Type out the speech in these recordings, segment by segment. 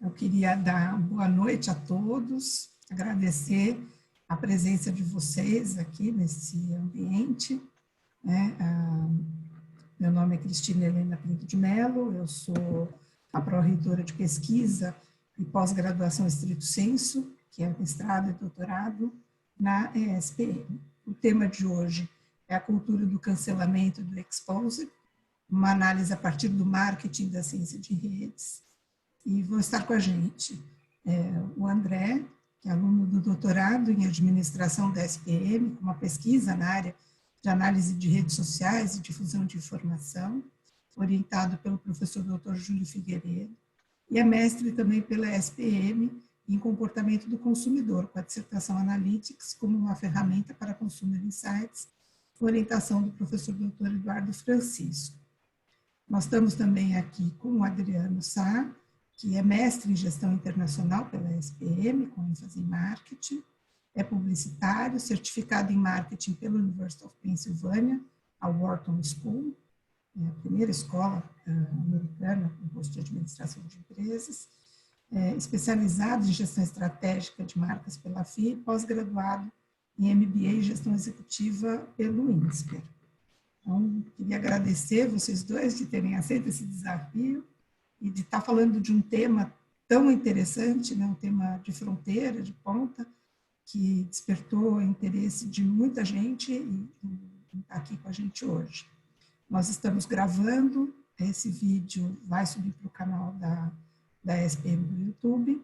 Eu queria dar boa noite a todos, agradecer a presença de vocês aqui nesse ambiente, né? Meu nome é Cristina Helena Pinto de Mello, eu sou a pró-reitora de pesquisa e pós-graduação estrito sensu, que é mestrado e doutorado na ESPM. O tema de hoje é a cultura do cancelamento e do exposed, uma análise a partir do marketing da ciência de redes. E vão estar com a gente o André, que é aluno do doutorado em administração da ESPM, com uma pesquisa na área de análise de redes sociais e difusão de informação, orientado pelo professor Dr. Júlio Figueiredo, e é mestre também pela ESPM em comportamento do consumidor, com a dissertação Analytics como uma ferramenta para Consumer Insights, com orientação do professor Dr. Eduardo Francisco. Nós estamos também aqui com o Adriano Sá, que é mestre em gestão internacional pela ESPM, com ênfase em marketing, é publicitário, certificado em marketing pela University of Pennsylvania, a Wharton School, a primeira escola americana com curso de administração de empresas, especializado em gestão estratégica de marcas pela FIA, pós-graduado em MBA em gestão executiva pelo INSPER. Então, queria agradecer vocês dois de terem aceito esse desafio e de estar falando de um tema tão interessante, né, um tema de fronteira, de ponta, que despertou o interesse de muita gente e está aqui com a gente hoje. Nós estamos gravando, esse vídeo vai subir para o canal da ESPM do YouTube.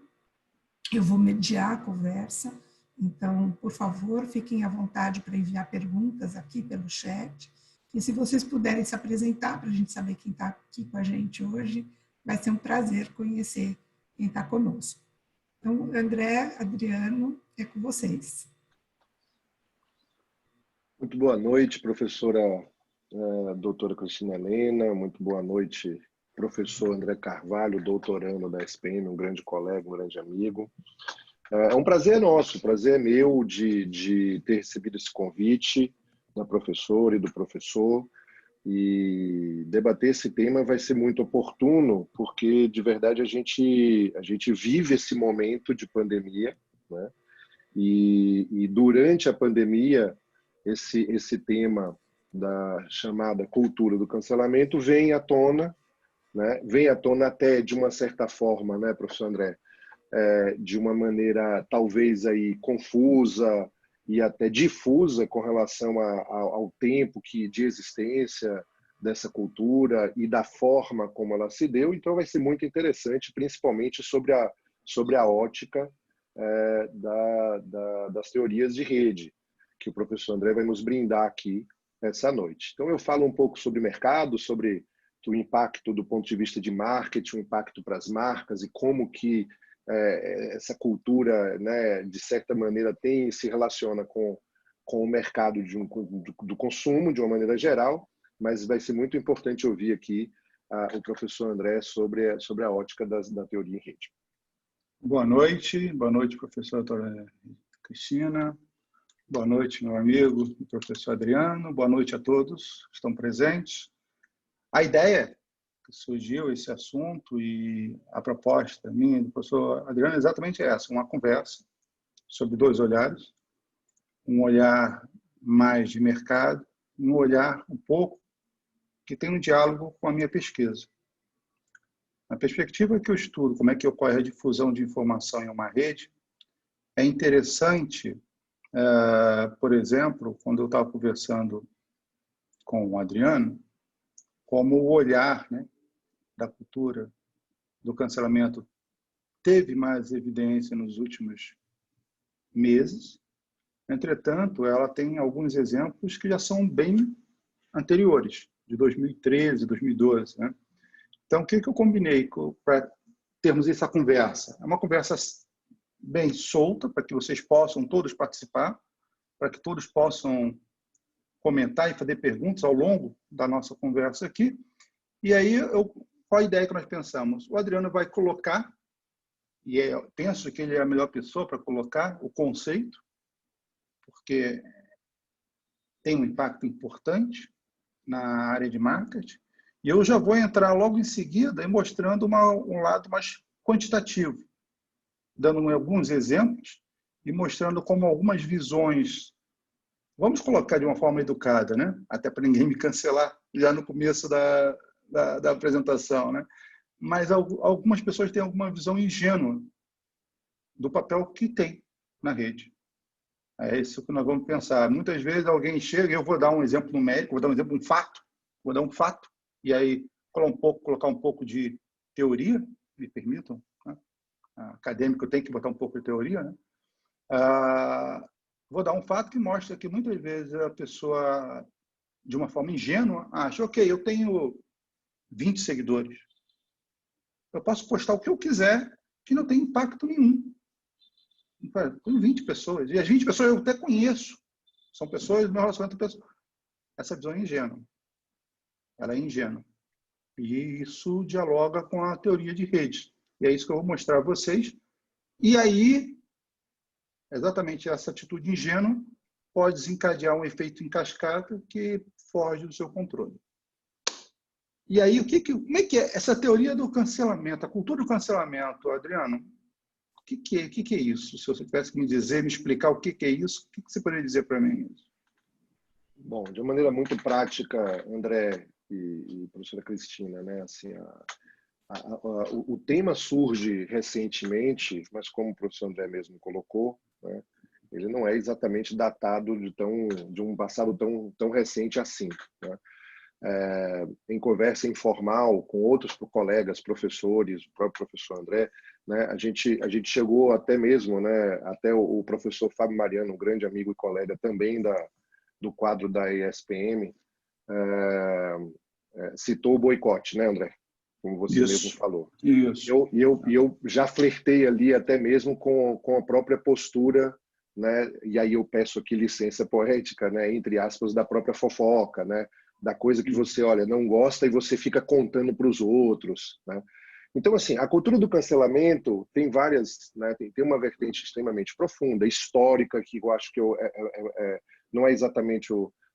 Eu vou mediar a conversa, então, por favor, fiquem à vontade para enviar perguntas aqui pelo chat. E se vocês puderem se apresentar para a gente saber quem está aqui com a gente hoje, vai ser um prazer conhecer quem está conosco. Então, André, Adriano, é com vocês. Muito boa noite, professora doutora Cristina Helena. Muito boa noite, professor André Carvalho, doutorando da SPM, um grande colega, um grande amigo. É um prazer nosso, prazer meu de ter recebido esse convite da professora e do professor, e debater esse tema vai ser muito oportuno, porque, de verdade, a gente vive esse momento de pandemia, né? E durante a pandemia, esse tema da chamada cultura do cancelamento vem à tona, né? Vem à tona até, de uma certa forma, né, professor André, de uma maneira talvez aí confusa e até difusa com relação ao tempo de existência dessa cultura e da forma como ela se deu. Então vai ser muito interessante, principalmente sobre a ótica das teorias de rede, que o professor André vai nos brindar aqui essa noite. Então eu falo um pouco sobre mercado, sobre o impacto do ponto de vista de marketing, o impacto para as marcas e como que essa cultura, né, de certa maneira, se relaciona com o mercado do consumo, de uma maneira geral, mas vai ser muito importante ouvir aqui o professor André sobre a ótica da teoria em rede. Boa noite, professora Cristina, boa noite, meu amigo, professor Adriano, boa noite a todos que estão presentes. A ideia que surgiu esse assunto e a proposta minha do professor Adriano é exatamente essa, uma conversa sobre dois olhares, um olhar mais de mercado, um olhar um pouco que tem um diálogo com a minha pesquisa. Na perspectiva que eu estudo, como é que ocorre a difusão de informação em uma rede, é interessante, por exemplo, quando eu estava conversando com o Adriano, como o olhar, né, da cultura do cancelamento teve mais evidência nos últimos meses. Entretanto, ela tem alguns exemplos que já são bem anteriores, de 2013, 2012. Né? Então, o que eu combinei para termos essa conversa? É uma conversa bem solta, para que vocês possam todos participar, para que todos possam comentar e fazer perguntas ao longo da nossa conversa aqui. E aí, qual a ideia que nós pensamos? O Adriano vai colocar, e eu penso que ele é a melhor pessoa para colocar o conceito, porque tem um impacto importante na área de marketing, e eu já vou entrar logo em seguida mostrando um lado mais quantitativo, dando alguns exemplos e mostrando como algumas visões, vamos colocar de uma forma educada, né? Até para ninguém me cancelar já no começo da apresentação, né? Mas algumas pessoas têm alguma visão ingênua do papel que tem na rede. É isso que nós vamos pensar. Muitas vezes alguém chega, eu vou dar um exemplo numérico, vou dar um exemplo, vou dar um fato, e aí colocar um pouco de teoria, me permitam, né? Acadêmico tem que botar um pouco de teoria, né? Vou dar um fato que mostra que muitas vezes a pessoa, de uma forma ingênua, acha, ok, eu tenho 20 seguidores. Eu posso postar o que eu quiser, que não tem impacto nenhum. Tenho 20 pessoas. E as 20 pessoas eu até conheço. São pessoas do meu relacionamento com pessoas. Essa visão é ingênua. Ela é ingênua. E isso dialoga com a teoria de redes. E é isso que eu vou mostrar a vocês. E aí, exatamente essa atitude ingênua pode desencadear um efeito em cascata que foge do seu controle. E aí, como é que é essa teoria do cancelamento, a cultura do cancelamento, Adriano? O que é isso? Se você tivesse que me dizer, me explicar o que é isso, o que você poderia dizer para mim? Bom, de uma maneira muito prática, André e professora Cristina, né? Assim, o tema surge recentemente, mas como o professor André mesmo colocou, né? Ele não é exatamente datado de um passado tão recente assim, né? Em conversa informal com outros colegas, professores, o próprio professor André, né, a gente chegou até mesmo, né, até o professor Fábio Mariano, um grande amigo e colega também do quadro da ESPM, citou o boicote, né, André? Como você mesmo falou. Isso. Eu já flertei ali até mesmo com a própria postura, né, e aí eu peço aqui licença poética, né, entre aspas, da própria fofoca, né, da coisa que você, olha, não gosta e você fica contando para os outros, né? Então, assim, a cultura do cancelamento tem várias, né, tem uma vertente extremamente profunda, histórica, que eu acho que não é exatamente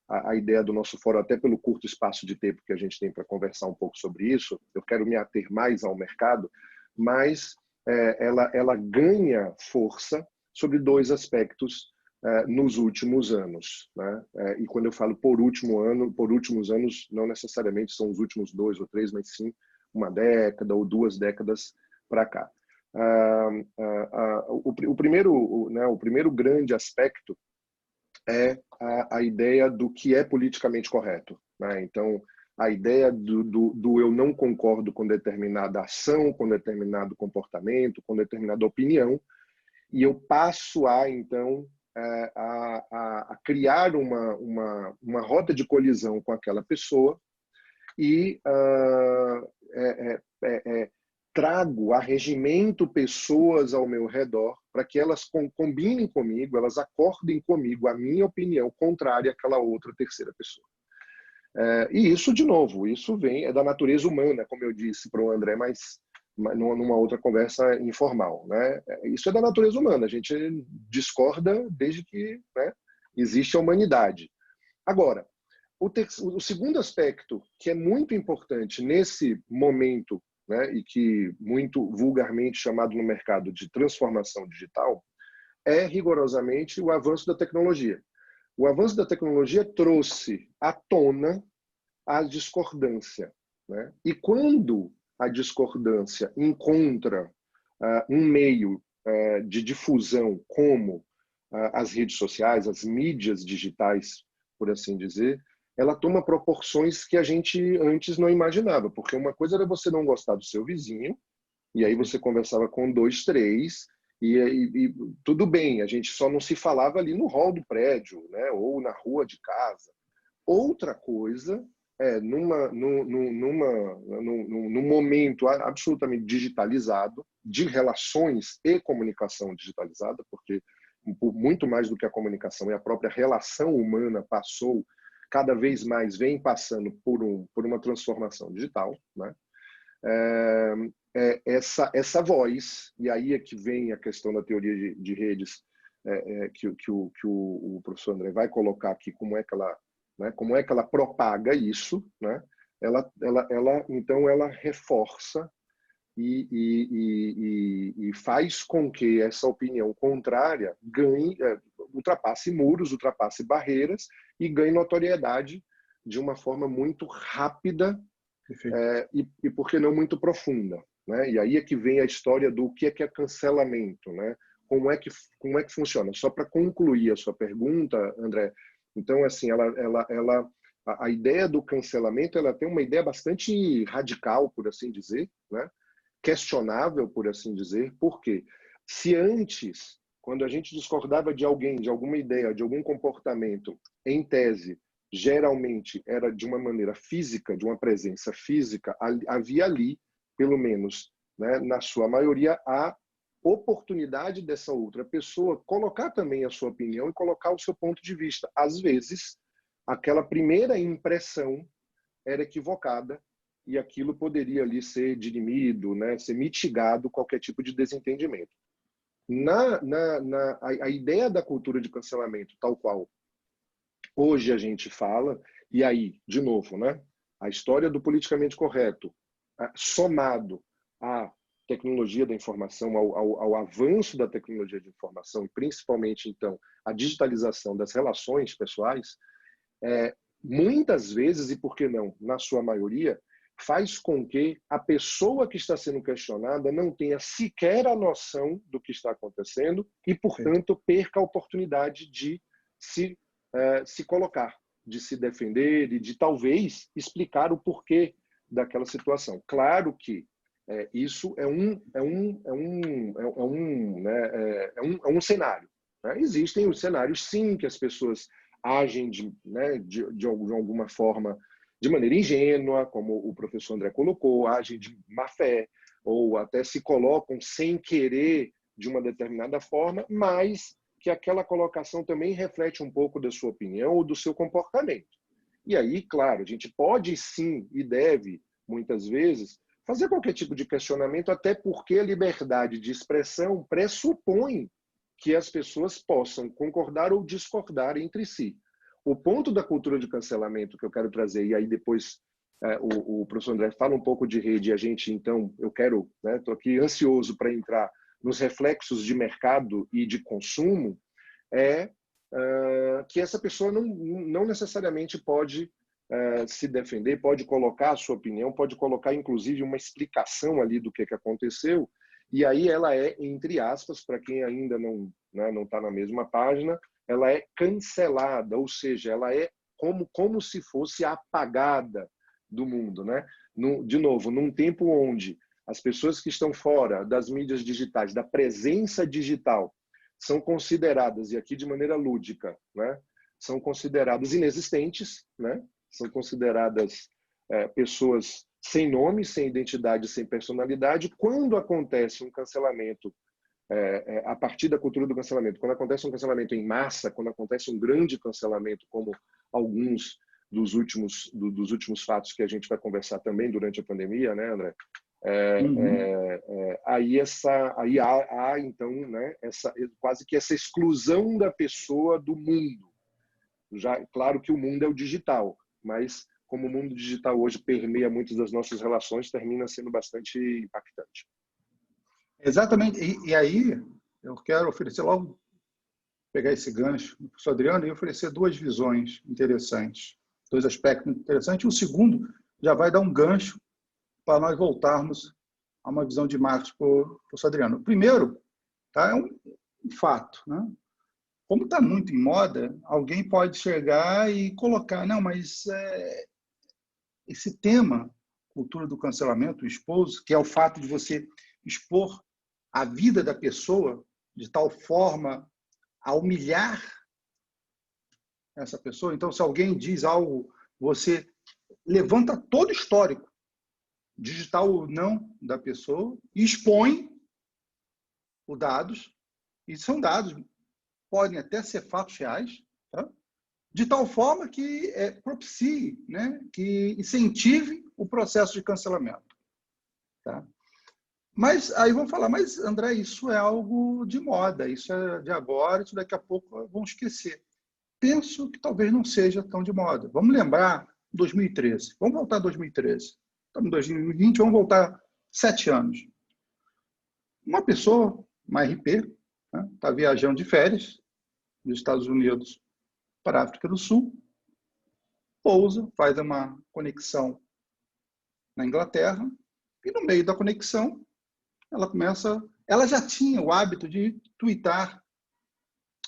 a ideia do nosso fórum, até pelo curto espaço de tempo que a gente tem para conversar um pouco sobre isso. Eu quero me ater mais ao mercado, mas ela ganha força sobre dois aspectos nos últimos anos, né? E quando eu falo por últimos anos, não necessariamente são os últimos 2 ou 3, mas sim uma década ou 2 décadas para cá. O primeiro grande aspecto é a ideia do que é politicamente correto, né? Então, a ideia do eu não concordo com determinada ação, com determinado comportamento, com determinada opinião, e eu passo então a criar uma rota de colisão com aquela pessoa e trago, arregimento pessoas ao meu redor para que elas combinem comigo, elas acordem comigo a minha opinião contrária àquela outra terceira pessoa. E isso, de novo, isso é da natureza humana, como eu disse para o André, mas numa outra conversa informal, né? Isso é da natureza humana, a gente discorda desde que, né, existe a humanidade. Agora, o segundo aspecto que é muito importante nesse momento, né, e que muito vulgarmente chamado no mercado de transformação digital, é rigorosamente o avanço da tecnologia. O avanço da tecnologia trouxe à tona a discordância, né? E quando a discordância encontra um meio de difusão como as redes sociais, as mídias digitais, por assim dizer, ela toma proporções que a gente antes não imaginava, porque uma coisa era você não gostar do seu vizinho, e aí você conversava com 2, 3, e tudo bem, a gente só não se falava ali no hall do prédio, né, ou na rua de casa. Outra coisa num momento absolutamente digitalizado, de relações e comunicação digitalizada, porque por muito mais do que a comunicação e a própria relação humana cada vez mais vem passando por uma transformação digital, né? Essa voz, e aí é que vem a questão da teoria de redes, que o professor André vai colocar aqui, como é que ela propaga isso, né? Então ela reforça e faz com que essa opinião contrária ganhe, ultrapasse muros, ultrapasse barreiras e ganhe notoriedade de uma forma muito rápida e, por que não, muito profunda, né? E aí é que vem a história do que é cancelamento, né? Como é que funciona? Só para concluir a sua pergunta, André, então, assim, a ideia do cancelamento, ela tem uma ideia bastante radical, por assim dizer, né? Questionável, por assim dizer. Por quê? Se antes, quando a gente discordava de alguém, de alguma ideia, de algum comportamento, em tese, geralmente era de uma maneira física, de uma presença física, havia ali, pelo menos, né, na sua maioria, a oportunidade dessa outra pessoa colocar também a sua opinião e colocar o seu ponto de vista. Às vezes, aquela primeira impressão era equivocada e aquilo poderia ali ser dirimido, né, ser mitigado qualquer tipo de desentendimento. A ideia da cultura de cancelamento, tal qual hoje a gente fala, e aí, de novo, né, a história do politicamente correto, somado à tecnologia da informação, ao avanço da tecnologia de informação, e principalmente, então, a digitalização das relações pessoais, muitas vezes, e por que não, na sua maioria, faz com que a pessoa que está sendo questionada não tenha sequer a noção do que está acontecendo e, portanto, perca a oportunidade de se colocar, de se defender e de, talvez, explicar o porquê daquela situação. Claro que isso é um cenário, né? Existem os cenários, sim, que as pessoas agem de alguma forma de maneira ingênua, como o professor André colocou, agem de má fé, ou até se colocam sem querer de uma determinada forma, mas que aquela colocação também reflete um pouco da sua opinião ou do seu comportamento. E aí, claro, a gente pode sim e deve, muitas vezes, fazer qualquer tipo de questionamento, até porque a liberdade de expressão pressupõe que as pessoas possam concordar ou discordar entre si. O ponto da cultura de cancelamento que eu quero trazer, e aí depois o professor André fala um pouco de rede, e a gente, então, eu quero, estou aqui ansioso para entrar nos reflexos de mercado e de consumo, que essa pessoa não necessariamente pode se defender, pode colocar a sua opinião, pode colocar, inclusive, uma explicação ali do que aconteceu, e aí ela é, entre aspas, para quem ainda não está na mesma página, ela é cancelada, ou seja, ela é como se fosse apagada do mundo, né? De novo, num tempo onde as pessoas que estão fora das mídias digitais, da presença digital, são consideradas, e aqui de maneira lúdica, né? São consideradas inexistentes, né? São consideradas pessoas sem nome, sem identidade, sem personalidade. Quando acontece um cancelamento, a partir da cultura do cancelamento, quando acontece um cancelamento em massa, quando acontece um grande cancelamento, como alguns dos últimos fatos que a gente vai conversar também durante a pandemia, né, André? Aí há então, né, quase que essa exclusão da pessoa do mundo. Já, claro que o mundo é o digital, mas como o mundo digital hoje permeia muitas das nossas relações, termina sendo bastante impactante. Exatamente. E aí, eu quero oferecer logo, pegar esse gancho do professor Adriano e oferecer duas visões interessantes, dois aspectos interessantes. O segundo já vai dar um gancho para nós voltarmos a uma visão de marketing para o professor Adriano. O primeiro, tá, é um fato, né? Como está muito em moda, alguém pode chegar e colocar, não, mas esse tema, cultura do cancelamento, expose, que é o fato de você expor a vida da pessoa de tal forma a humilhar essa pessoa. Então, se alguém diz algo, você levanta todo o histórico, digital ou não, da pessoa, e expõe os dados, e são dados, podem até ser fatos reais, tá? De tal forma que propicie, né, que incentive o processo de cancelamento. Tá? Mas aí vão falar, mas André, isso é algo de moda, isso é de agora, isso daqui a pouco vão esquecer. Penso que talvez não seja tão de moda. Vamos lembrar 2013. Vamos voltar a 2013. Estamos em 2020, vamos voltar 7 anos. Uma pessoa, uma RP, está viajando de férias dos Estados Unidos para a África do Sul, pousa, faz uma conexão na Inglaterra, e no meio da conexão, ela já tinha o hábito de twittar,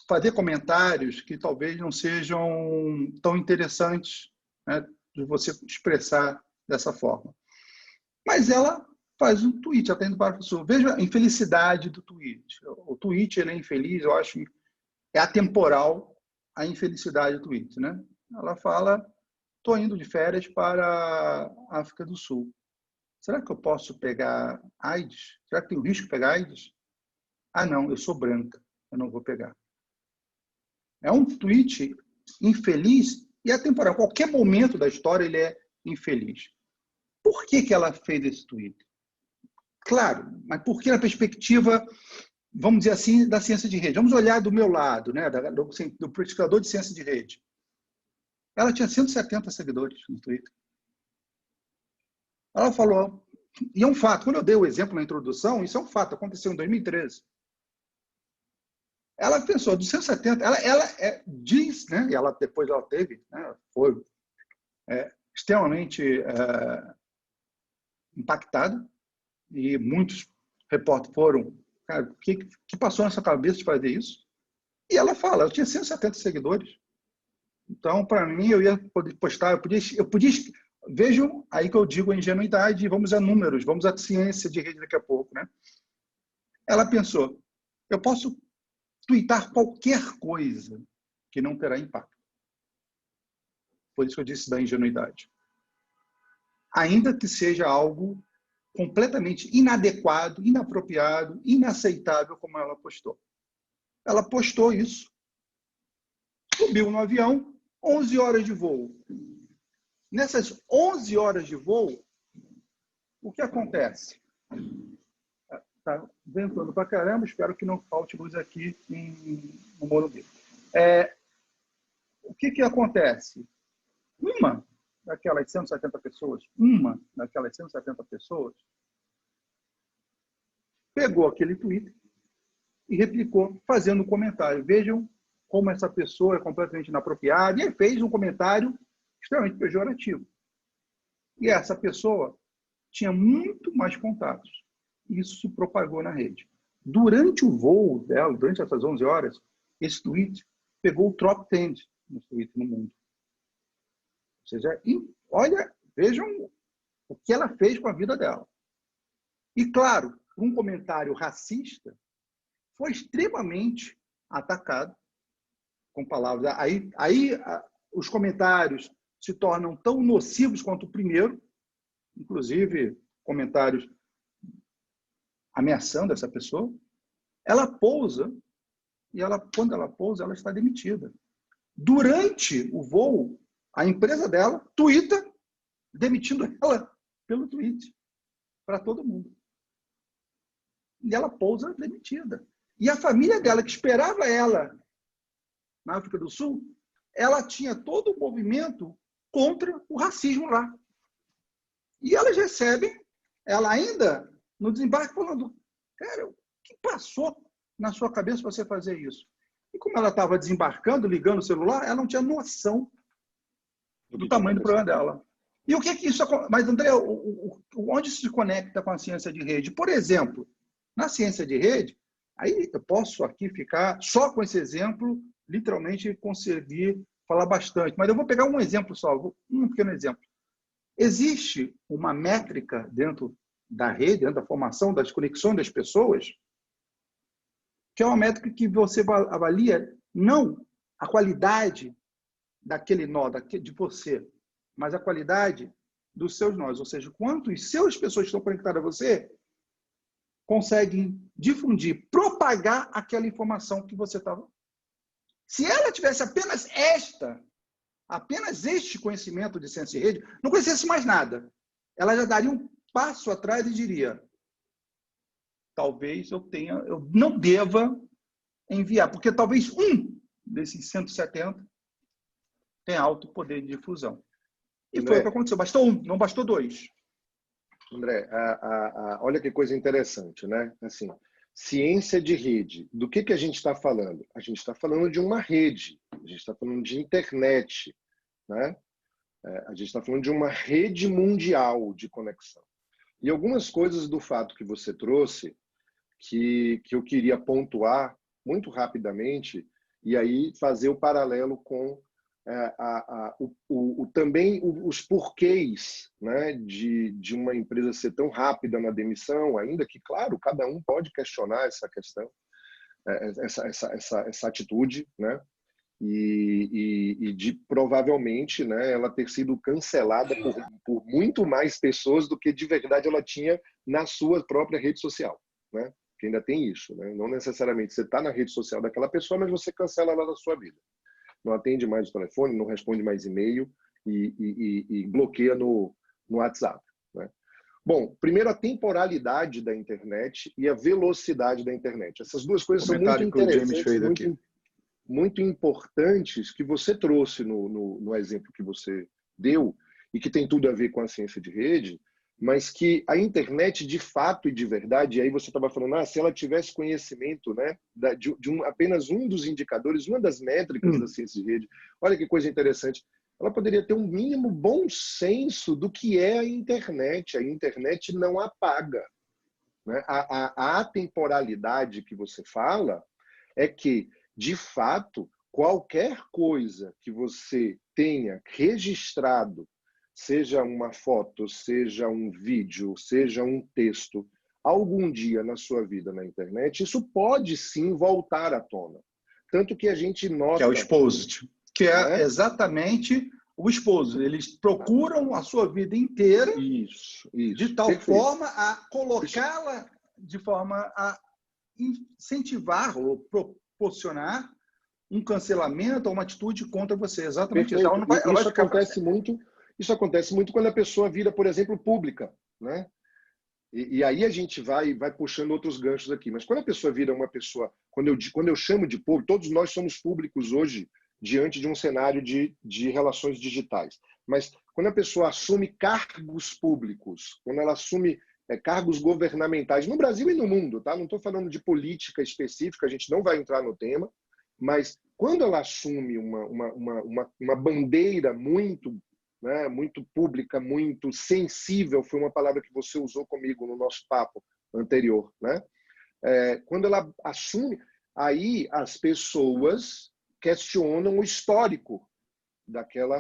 fazer comentários que talvez não sejam tão interessantes, né, de você expressar dessa forma. Mas ela faz um tweet, ela está indo para o Sul. Veja a infelicidade do tweet. O tweet ele é infeliz, eu acho, é atemporal a infelicidade do tweet, né? Ela fala, estou indo de férias para a África do Sul. Será que eu posso pegar AIDS? Será que tem o risco de pegar AIDS? Ah, não, eu sou branca, eu não vou pegar. É um tweet infeliz e atemporal. Qualquer momento da história ele é infeliz. Por que ela fez esse tweet? Claro, mas por que na perspectiva, vamos dizer assim, da ciência de rede? Vamos olhar do meu lado, né, do praticador de ciência de rede. Ela tinha 170 seguidores no Twitter. Ela falou, e é um fato, quando eu dei o exemplo na introdução, isso é um fato, aconteceu em 2013. Ela pensou, dos 170, ela diz, né, e depois ela teve, né, foi extremamente impactada, e muitos repórteres foram, cara, o que passou nessa cabeça de fazer isso? E ela fala, eu tinha 170 seguidores. Então, para mim, eu ia poder postar, eu podia vejam aí que eu digo a ingenuidade, vamos a números, vamos à ciência de rede daqui a pouco, né? Ela pensou, eu posso twittar qualquer coisa que não terá impacto. Por isso que eu disse da ingenuidade. Ainda que seja algo completamente inadequado, inapropriado, inaceitável, como ela postou. Ela postou isso, subiu no avião, 11 horas de voo. Nessas 11 horas de voo, o que acontece? Está ventando para caramba, espero que não falte luz aqui no Morumbi. O que acontece? Uma daquelas 170 pessoas, pegou aquele tweet e replicou, fazendo um comentário. Vejam como essa pessoa é completamente inapropriada, e fez um comentário extremamente pejorativo. E essa pessoa tinha muito mais contatos. Isso se propagou na rede. Durante o voo dela, durante essas 11 horas, esse tweet pegou o top 10 no Twitter no mundo. Ou seja, olha, vejam o que ela fez com a vida dela. E, claro, um comentário racista foi extremamente atacado com palavras. Aí os comentários se tornam tão nocivos quanto o primeiro, inclusive comentários ameaçando essa pessoa. Ela pousa e quando ela pousa, ela está demitida. Durante o voo, a empresa dela twitta demitindo ela pelo tweet para todo mundo. E ela pousa demitida. E a família dela, que esperava ela na África do Sul, ela tinha todo o movimento contra o racismo lá. E elas recebem, ela ainda no desembarque falando, cara, o que passou na sua cabeça para você fazer isso? E como ela estava desembarcando, ligando o celular, ela não tinha noção do tamanho do problema dela. E o que isso... Mas, André, onde isso se conecta com a ciência de rede? Por exemplo, na ciência de rede, aí eu posso aqui ficar só com esse exemplo, literalmente conseguir falar bastante. Mas eu vou pegar um exemplo só, um pequeno exemplo. Existe uma métrica dentro da rede, dentro da formação, das conexões das pessoas, que é uma métrica que você avalia não a qualidade daquele nó, de você, mas a qualidade dos seus nós. Ou seja, quantas pessoas que estão conectadas a você conseguem difundir, propagar aquela informação que você estava. Se ela tivesse apenas este conhecimento de ciência de rede, não conhecesse mais nada, ela já daria um passo atrás e diria, talvez eu não deva enviar, porque talvez um desses 170 tenha alto poder de difusão. E foi o que aconteceu. Bastou um, não bastou dois. André, olha que coisa interessante, né? Assim, ciência de rede. Do que a gente está falando? A gente está falando de uma rede, a gente está falando de internet, né? A gente está falando de uma rede mundial de conexão. E algumas coisas do fato que você trouxe que eu queria pontuar muito rapidamente e aí fazer o paralelo com também os porquês, né, de uma empresa ser tão rápida na demissão, ainda que, claro, cada um pode questionar essa questão, essa atitude, né, e de provavelmente, né, ela ter sido cancelada por muito mais pessoas do que de verdade ela tinha na sua própria rede social, né? Que ainda tem isso, né? Não necessariamente você está na rede social daquela pessoa, mas você cancela ela da sua vida. Não atende mais o telefone, não responde mais e-mail e bloqueia no WhatsApp, né? Bom, primeiro a temporalidade da internet e a velocidade da internet. Essas duas coisas são muito interessantes, muito importantes que você trouxe no exemplo que você deu e que tem tudo a ver com a ciência de rede, mas que a internet de fato e de verdade, e aí você estava falando, se ela tivesse conhecimento, né, apenas um dos indicadores, uma das métricas da ciência de rede, olha que coisa interessante, ela poderia ter um mínimo bom senso do que é a internet. A internet não apaga, né? A atemporalidade que você fala é que, de fato, qualquer coisa que você tenha registrado, seja uma foto, seja um vídeo, seja um texto, algum dia na sua vida na internet, isso pode sim voltar à tona. Tanto que a gente nota... Que é o exposed, que é exatamente o exposed. Eles procuram a sua vida inteira isso, de tal forma a colocá-la de forma a incentivar ou proporcionar um cancelamento ou uma atitude contra você. Exatamente isso. Isso acontece muito quando a pessoa vira, por exemplo, pública, né? E aí a gente vai puxando outros ganchos aqui. Mas quando a pessoa vira uma pessoa, quando eu chamo de público, todos nós somos públicos hoje diante de um cenário de relações digitais. Mas quando a pessoa assume cargos públicos, quando ela assume cargos governamentais, no Brasil e no mundo, tá? Não estou falando de política específica, a gente não vai entrar no tema, mas quando ela assume uma bandeira muito, né, muito pública, muito sensível, foi uma palavra que você usou comigo no nosso papo anterior, né? Quando ela assume, aí as pessoas questionam o histórico daquele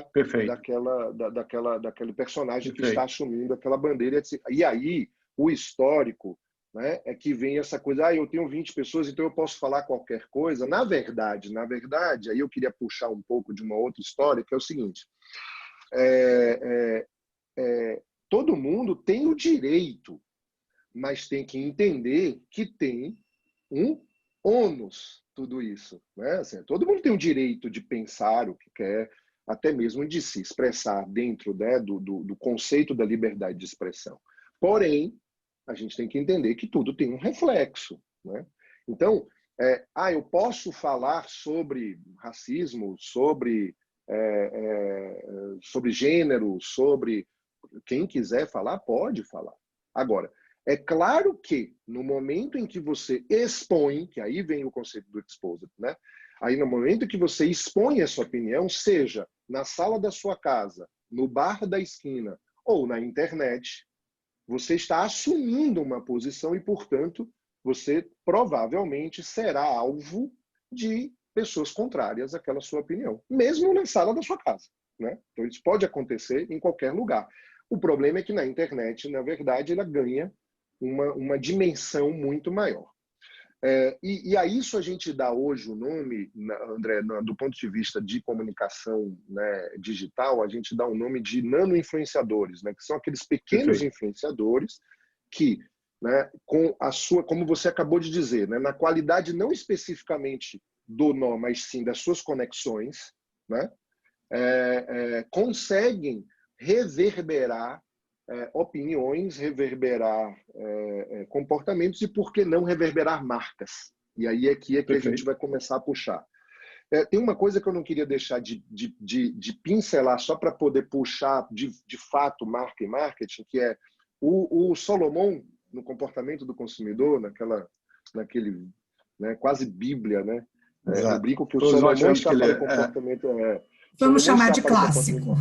personagem que está assumindo aquela bandeira. E aí, o histórico, né, é que vem essa coisa, eu tenho 20 pessoas, então eu posso falar qualquer coisa. Na verdade, aí eu queria puxar um pouco de uma outra história, que é o seguinte, todo mundo tem o direito, mas tem que entender que tem um ônus tudo isso, né? Assim, todo mundo tem o direito de pensar o que quer, até mesmo de se expressar dentro, né, do conceito da liberdade de expressão. Porém, a gente tem que entender que tudo tem um reflexo, né? Então, eu posso falar sobre racismo, sobre gênero, sobre... Quem quiser falar, pode falar. Agora, é claro que no momento em que você expõe, que aí vem o conceito do exposed, né? Aí no momento em que você expõe a sua opinião, seja na sala da sua casa, no bar da esquina ou na internet, você está assumindo uma posição e, portanto, você provavelmente será alvo de pessoas contrárias àquela sua opinião, mesmo na sala da sua casa, né? Então isso pode acontecer em qualquer lugar. O problema é que na internet, na verdade, ela ganha uma dimensão muito maior. E a isso a gente dá hoje o nome, André, do ponto de vista de comunicação, né, digital, a gente dá o nome de nano-influenciadores, né, que são aqueles pequenos influenciadores que, né, com a sua, como você acabou de dizer, né, na qualidade não especificamente do nó, mas sim das suas conexões, né, conseguem reverberar opiniões, reverberar comportamentos e, por que não, reverberar marcas. E aí é que a gente vai começar a puxar. Tem uma coisa que eu não queria deixar de pincelar, só para poder puxar de fato marca e marketing, que é O Solomon, no comportamento do consumidor, naquele, né, quase Bíblia, né? Eu brinco que o Solomon está para o comportamento... Vamos chamar de clássico.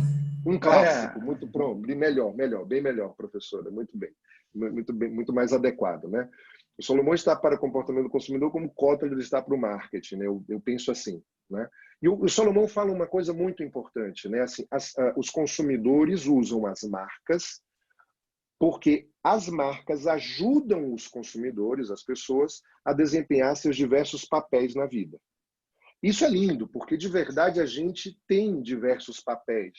Um clássico, muito pronto, bem melhor, professora, muito bem, muito mais adequado, né? O Solomon está para o comportamento do consumidor como Kotler está para o marketing, né? Eu penso assim, né? E o Solomon fala uma coisa muito importante, né? Assim, os consumidores usam as marcas porque as marcas ajudam os consumidores, as pessoas, a desempenhar seus diversos papéis na vida. Isso é lindo, porque de verdade a gente tem diversos papéis,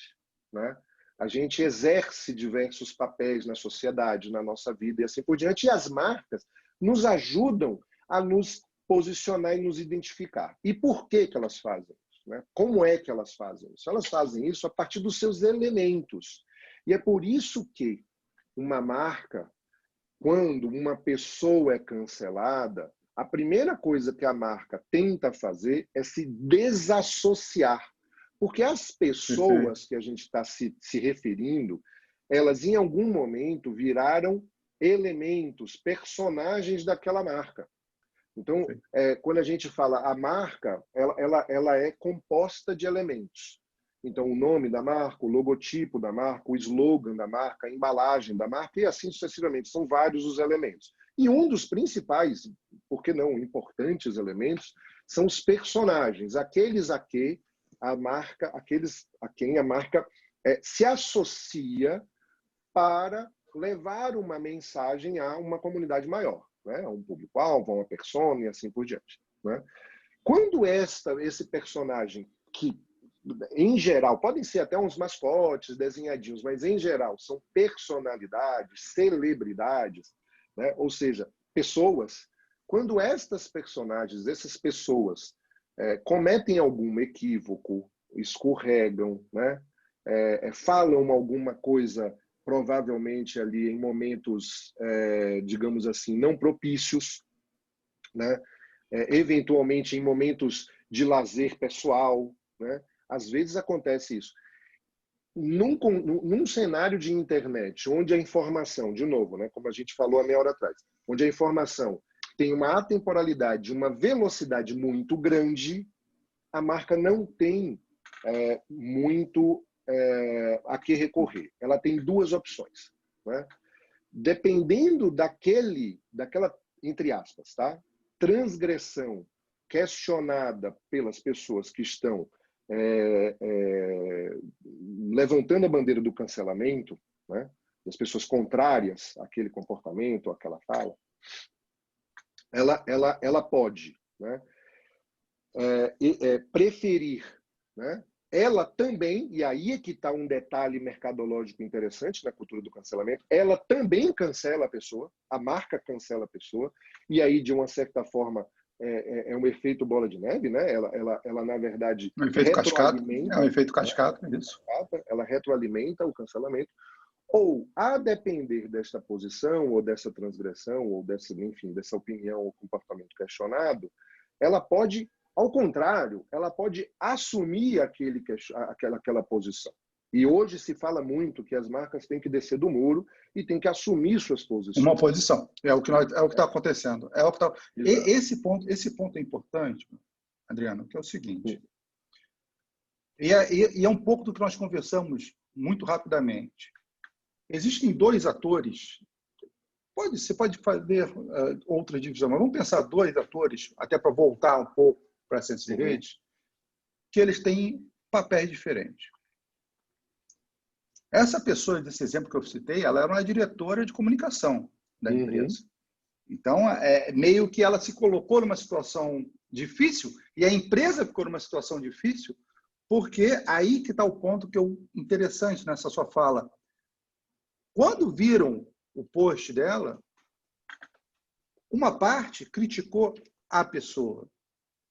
né? A gente exerce diversos papéis na sociedade, na nossa vida e assim por diante. E as marcas nos ajudam a nos posicionar e nos identificar. E por que elas fazem isso, né? Como é que elas fazem isso? Elas fazem isso a partir dos seus elementos. E é por isso que uma marca, quando uma pessoa é cancelada, a primeira coisa que a marca tenta fazer é se desassociar. Porque as pessoas que a gente está se referindo, elas em algum momento viraram elementos, personagens daquela marca. Então, quando a gente fala a marca, ela é composta de elementos. Então, o nome da marca, o logotipo da marca, o slogan da marca, a embalagem da marca, e assim sucessivamente. São vários os elementos. E um dos principais, por que não importantes elementos, são os personagens, aqueles a quem a marca se associa para levar uma mensagem a uma comunidade maior, né? A um público-alvo, a uma persona e assim por diante, né? Quando esse personagem, que em geral podem ser até uns mascotes desenhadinhos, mas em geral são personalidades, celebridades, né? Ou seja, pessoas, quando estas personagens, essas pessoas cometem algum equívoco, escorregam, né? Falam alguma coisa provavelmente ali em momentos, digamos assim, não propícios, né? Eventualmente em momentos de lazer pessoal, né? Às vezes acontece isso. Num cenário de internet, onde a informação, de novo, né, como a gente falou há meia hora atrás, onde a informação tem uma atemporalidade, uma velocidade muito grande, a marca não tem muito a que recorrer. Ela tem duas opções, né? Dependendo daquela, entre aspas, tá? Transgressão questionada pelas pessoas que estão levantando a bandeira do cancelamento, né? Das pessoas contrárias àquele comportamento, àquela fala, ela pode, né? Preferir, né? Ela também, e aí é que está um detalhe mercadológico interessante na cultura do cancelamento, ela também cancela a pessoa, a marca cancela a pessoa, e aí, de uma certa forma, é um efeito bola de neve, né? Ela na verdade, um efeito cascata. É um efeito cascata, né? Isso. Ela retroalimenta o cancelamento, ou, a depender desta posição, ou dessa transgressão, ou dessa opinião ou comportamento questionado, ela pode, ao contrário, ela pode assumir aquela posição. E hoje se fala muito que as marcas têm que descer do muro e têm que assumir suas posições. Uma posição. É o que está acontecendo. Esse ponto é importante, Adriano, que é o seguinte. E é um pouco do que nós conversamos muito rapidamente. Existem dois atores. Você pode fazer outra divisão, mas vamos pensar dois atores, até para voltar um pouco para essas redes, que eles têm papéis diferentes. Essa pessoa, desse exemplo que eu citei, ela era uma diretora de comunicação da empresa. Então, meio que ela se colocou numa situação difícil e a empresa ficou numa situação difícil, porque aí que está o ponto que é interessante nessa sua fala. Quando viram o post dela, uma parte criticou a pessoa,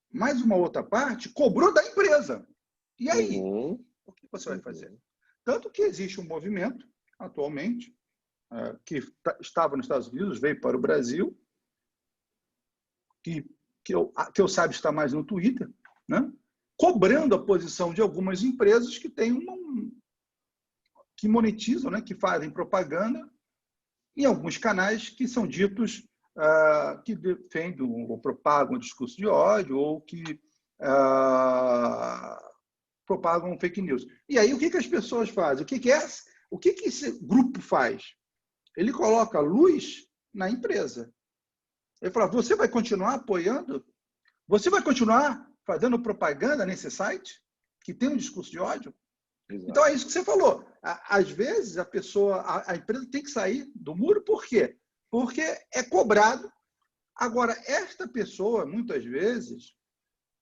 mas uma outra parte cobrou da empresa. E aí? O que você vai fazer? Tanto que existe um movimento, atualmente, que estava nos Estados Unidos, veio para o Brasil, que eu saiba está mais no Twitter, né? Cobrando a posição de algumas empresas que têm que monetizam, né? Que fazem propaganda em alguns canais que são ditos que defendem ou propagam discurso de ódio ou que propagam fake news. E aí, o que as pessoas fazem? O que esse grupo faz? Ele coloca luz na empresa. Ele fala, você vai continuar apoiando? Você vai continuar fazendo propaganda nesse site que tem um discurso de ódio? Exato. Então, é isso que você falou. Às vezes, a empresa tem que sair do muro. Por quê? Porque é cobrado. Agora, esta pessoa, muitas vezes,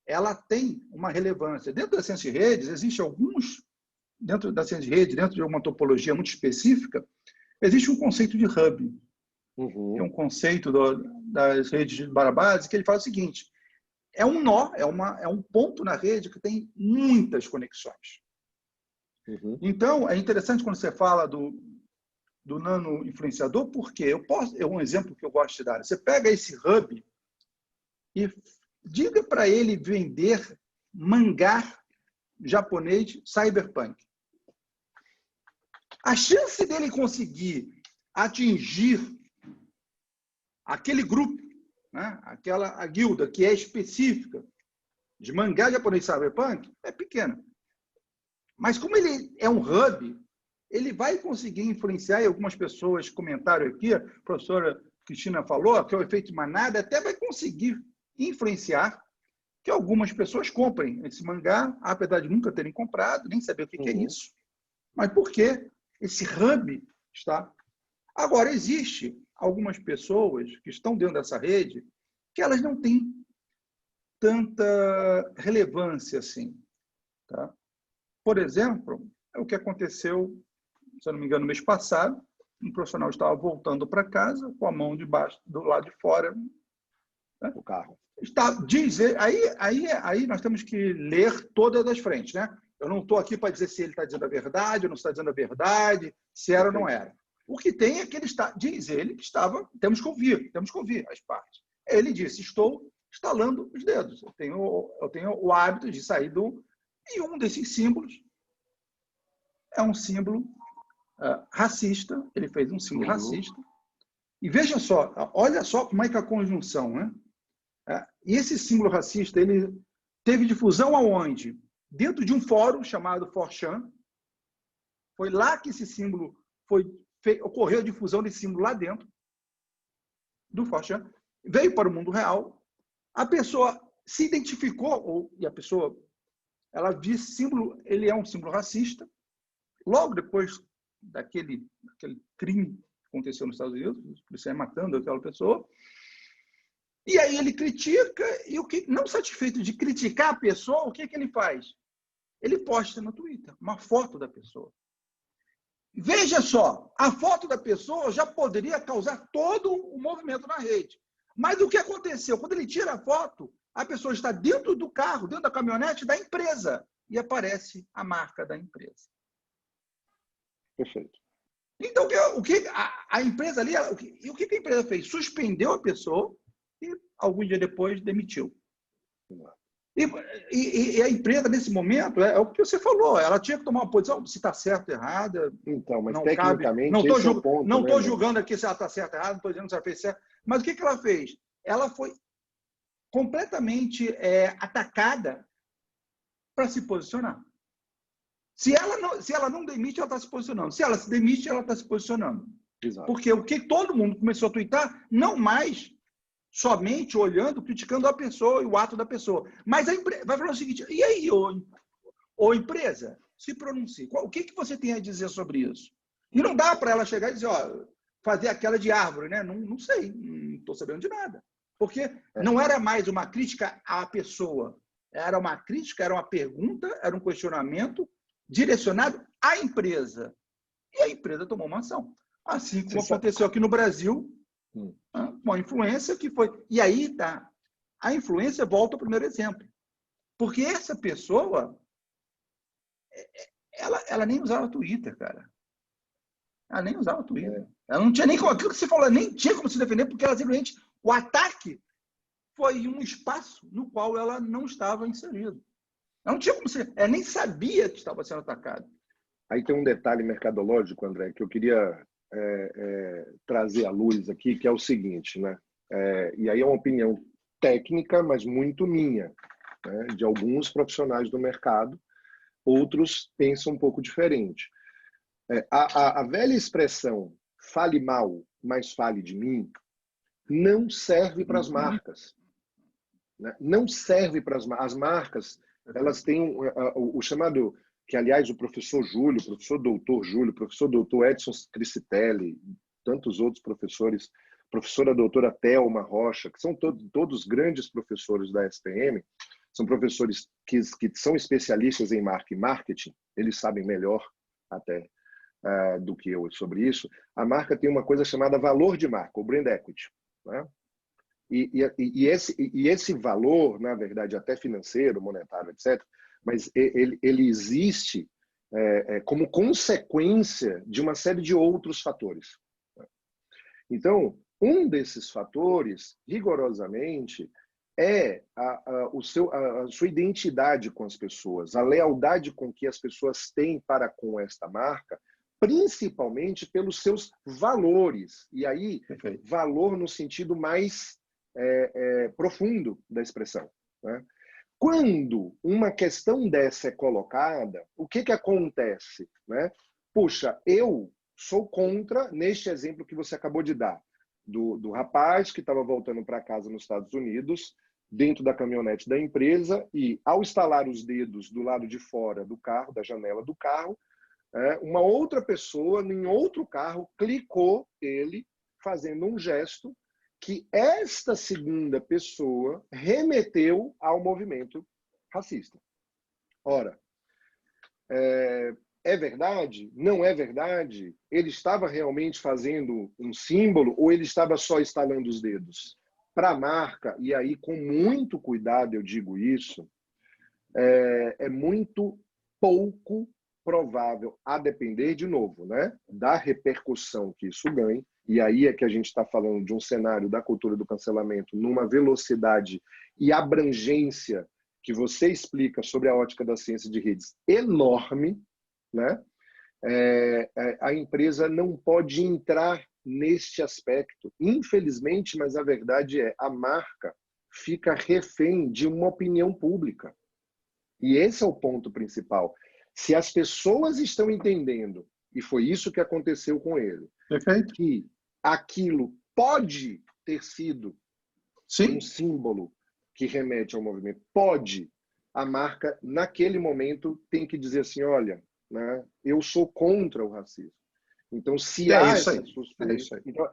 ela tem uma relevância. Dentro da ciência de redes, existem alguns, dentro da ciência de redes, dentro de uma topologia muito específica, existe um conceito de hub. Que é um conceito das redes de base, que ele fala o seguinte, é um nó, é um ponto na rede que tem muitas conexões. Então, é interessante quando você fala do nano influenciador, porque um exemplo que eu gosto de dar. Você pega esse hub e diga para ele vender mangá japonês cyberpunk. A chance dele conseguir atingir aquele grupo, né? A guilda que é específica de mangá japonês cyberpunk é pequena. Mas como ele é um hub, ele vai conseguir influenciar, e algumas pessoas comentaram aqui, a professora Cristina falou, que é o efeito manada, até vai conseguir influenciar que algumas pessoas comprem esse mangá, apesar de nunca terem comprado, nem saber o que é isso. Mas por quê? Esse hub está... Agora, existe algumas pessoas que estão dentro dessa rede que elas não têm tanta relevância assim. Tá? Por exemplo, é o que aconteceu, se eu não me engano, no mês passado, um profissional estava voltando para casa com a mão do lado de fora, né, do carro. Aí nós temos que ler todas as frentes. Né? Eu não estou aqui para dizer se ele está dizendo a verdade ou não está dizendo a verdade, se era ou não era. O que tem é que diz ele que estava... Temos que ouvir as partes. Ele disse, estou estalando os dedos. Eu tenho o hábito de sair E um desses símbolos é um símbolo racista. Ele fez um símbolo racista. E veja só, olha só como é que a conjunção, né? E esse símbolo racista, ele teve difusão aonde? Dentro de um fórum chamado 4chan. Foi lá que esse símbolo ocorreu a difusão desse símbolo lá dentro do 4chan. Veio para o mundo real. A pessoa se identificou, e a pessoa, ela disse símbolo, ele é um símbolo racista. Logo depois daquele crime que aconteceu nos Estados Unidos, os policiais matando aquela pessoa. E aí ele critica, e não satisfeito de criticar a pessoa, o que ele faz? Ele posta no Twitter uma foto da pessoa. Veja só, a foto da pessoa já poderia causar todo o movimento na rede. Mas o que aconteceu? Quando ele tira a foto, a pessoa está dentro do carro, dentro da caminhonete da empresa, e aparece a marca da empresa. Perfeito. Então, o que a empresa ali, o que a empresa fez? Suspendeu a pessoa e, alguns dias depois, demitiu. E a empresa, nesse momento, é o que você falou, ela tinha que tomar uma posição, se está certo ou errada. Então, mas não tecnicamente, cabe, esse é o ponto. Não estou julgando aqui se ela está certa ou errada, não estou dizendo se ela fez certo. Mas o que ela fez? Ela foi completamente atacada para se posicionar. Se ela não demite, ela está se posicionando. Se ela se demite, ela está se posicionando. Exato. Porque o que todo mundo começou a twittar, não mais somente olhando, criticando a pessoa e o ato da pessoa. Mas a empresa vai falar o seguinte, e aí, ô empresa, se pronuncie. O que você tem a dizer sobre isso? E não dá para ela chegar e dizer, fazer aquela de árvore, né? Não sei, não estou sabendo de nada. Porque não era mais uma crítica à pessoa, era uma crítica, era uma pergunta, era um questionamento direcionado à empresa. E a empresa tomou uma ação. Assim como aconteceu aqui no Brasil, com a influência que foi... E aí, a influência volta ao primeiro exemplo. Porque essa pessoa, ela nem usava o Twitter, cara. Ela nem usava o Twitter. Ela não tinha nem como... Aquilo que você falou, nem tinha como se defender, porque ela simplesmente... O ataque foi um espaço no qual ela não estava inserida. Ela não tinha como ela nem sabia que estava sendo atacada. Aí tem um detalhe mercadológico, André, que eu queria trazer à luz aqui, que é o seguinte, né? E aí é uma opinião técnica, mas muito minha, né? De alguns profissionais do mercado, outros pensam um pouco diferente. A velha expressão "fale mal, mas fale de mim" não serve para as marcas, né? Não serve para as marcas. Elas têm o chamado, que aliás o professor Júlio, o professor doutor Edson Criscitelli, tantos outros professores, professora doutora Thelma Rocha, que são todos grandes professores da SPM, são professores que são especialistas em marca e marketing, eles sabem melhor até do que eu sobre isso. A marca tem uma coisa chamada valor de marca, o brand equity, né? E esse valor, na verdade, até financeiro, monetário, etc., mas ele existe como consequência de uma série de outros fatores. Então, um desses fatores, rigorosamente, é a sua identidade com as pessoas, a lealdade com que as pessoas têm para com esta marca, principalmente pelos seus valores. E aí, valor no sentido mais profundo da expressão, né? Quando uma questão dessa é colocada, o que acontece, né? Puxa, eu sou contra, neste exemplo que você acabou de dar, do rapaz que estava voltando para casa nos Estados Unidos, dentro da caminhonete da empresa, e ao estalar os dedos do lado de fora do carro, da janela do carro, uma outra pessoa, em outro carro, clicou ele, fazendo um gesto que esta segunda pessoa remeteu ao movimento racista. Ora, é verdade? Não é verdade? Ele estava realmente fazendo um símbolo ou ele estava só estalando os dedos? Para a marca, e aí com muito cuidado eu digo isso, é muito pouco provável, a depender, de novo, né, da repercussão que isso ganhe. E aí é que a gente está falando de um cenário da cultura do cancelamento numa velocidade e abrangência que você explica sobre a ótica da ciência de redes enorme, né? A empresa não pode entrar neste aspecto, infelizmente, mas a verdade a marca fica refém de uma opinião pública. E esse é o ponto principal. Se as pessoas estão entendendo, e foi isso que aconteceu com ele, perfeito, que aquilo pode ter sido um símbolo que remete ao movimento, pode, a marca, naquele momento, tem que dizer assim, olha, né, eu sou contra o racismo. Então, se há essa suspeita... Então,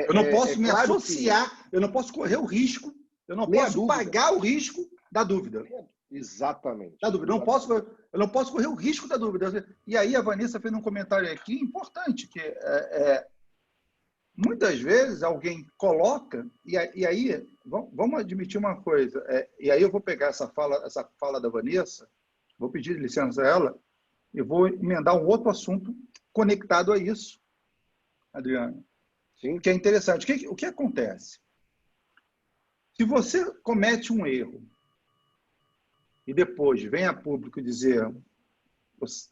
eu não posso me associar, eu não posso correr o risco, eu não posso pagar o risco da dúvida. Exatamente. Da dúvida. Eu não posso correr o risco da dúvida. E aí a Vanessa fez um comentário aqui importante, que muitas vezes alguém coloca, e aí, vamos admitir uma coisa, e aí eu vou pegar essa fala da Vanessa, vou pedir licença a ela, e vou emendar um outro assunto conectado a isso, Adriano. Sim. Que é interessante. O que acontece? Se você comete um erro, e depois vem a público dizer,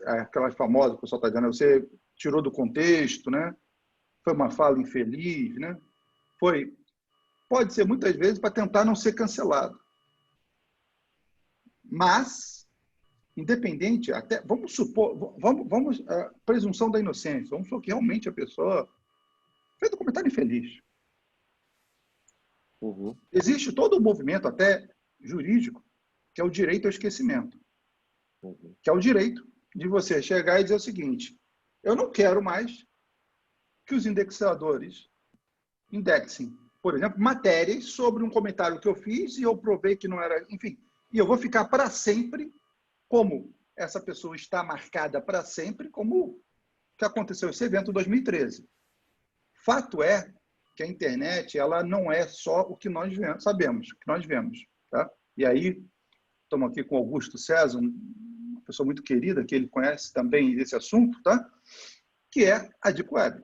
aquelas famosas que o pessoal está dizendo, você tirou do contexto, né? Foi uma fala infeliz, né? Pode ser muitas vezes para tentar não ser cancelado. Mas, independente, até vamos supor, vamos a presunção da inocência, vamos supor que realmente a pessoa fez um comentário infeliz. Uhum. Existe todo um movimento, até jurídico, que é o direito ao esquecimento. Uhum. Que é o direito de você chegar e dizer o seguinte, eu não quero mais que os indexadores indexem, por exemplo, matérias sobre um comentário que eu fiz e eu provei que não era, enfim, e eu vou ficar para sempre, como essa pessoa está marcada para sempre, como que aconteceu esse evento em 2013. Fato é que a internet, ela não é só o que nós sabemos, o que nós vemos, tá? E aí, estamos aqui com Augusto César, uma pessoa muito querida, que ele conhece também esse assunto, tá? Que é a Deep Web.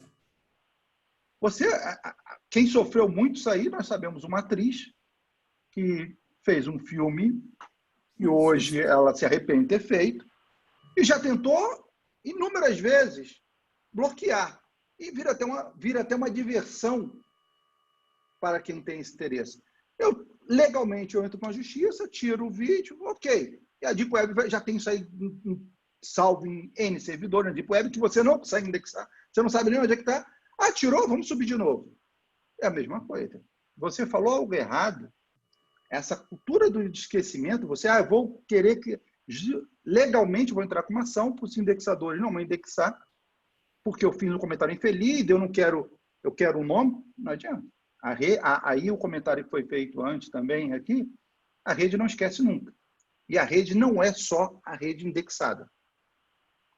Quem sofreu muito isso aí, nós sabemos uma atriz que fez um filme e hoje ela se arrepende de ter feito e já tentou inúmeras vezes bloquear e vira até uma diversão para quem tem esse interesse. Legalmente, eu entro com a justiça, tiro o vídeo, ok. E a Deep Web já tem isso aí salvo em N servidor na Deep Web, que você não consegue indexar, você não sabe nem onde é que está. Ah, tirou? Vamos subir de novo. É a mesma coisa. Você falou algo errado, essa cultura do esquecimento, eu vou querer que legalmente vou entrar com uma ação para os indexadores não vão indexar, porque eu fiz um comentário infeliz, eu quero um nome, não adianta. Aí o comentário que foi feito antes também aqui, a rede não esquece nunca. E a rede não é só a rede indexada.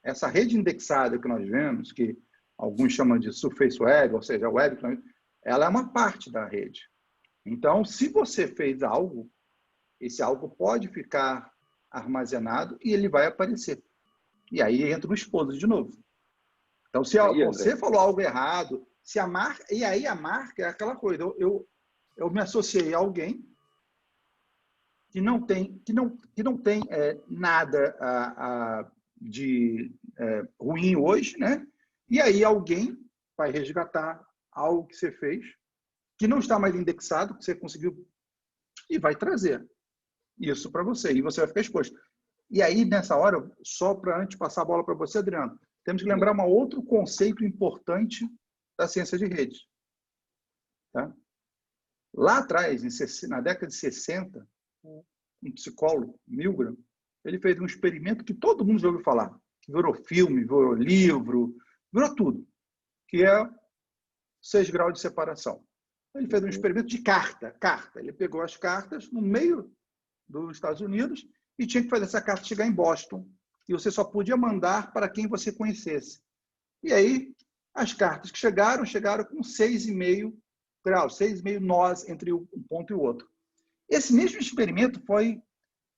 Essa rede indexada que nós vemos, que alguns chamam de Surface Web, ou seja, a web, ela é uma parte da rede. Então, se você fez algo, esse algo pode ficar armazenado e ele vai aparecer. E aí entra o esposo de novo. Então, se você falou algo errado, e aí a marca é aquela coisa, eu me associei a alguém que não tem nada de ruim hoje, né? E aí alguém vai resgatar algo que você fez, que não está mais indexado, que você conseguiu, e vai trazer isso para você, e você vai ficar exposto. E aí, nessa hora, só para antes passar a bola para você, Adriano, temos que lembrar um outro conceito importante da ciência de redes. Tá? Lá atrás, na década de 60, um psicólogo, Milgram, ele fez um experimento que todo mundo já ouviu falar, que virou filme, virou livro, virou tudo, que é 6 graus de separação. Ele fez um experimento de carta. Ele pegou as cartas no meio dos Estados Unidos e tinha que fazer essa carta chegar em Boston. E você só podia mandar para quem você conhecesse. E aí, as cartas que chegaram com 6,5 graus, 6,5 nós entre um ponto e o outro. Esse mesmo experimento foi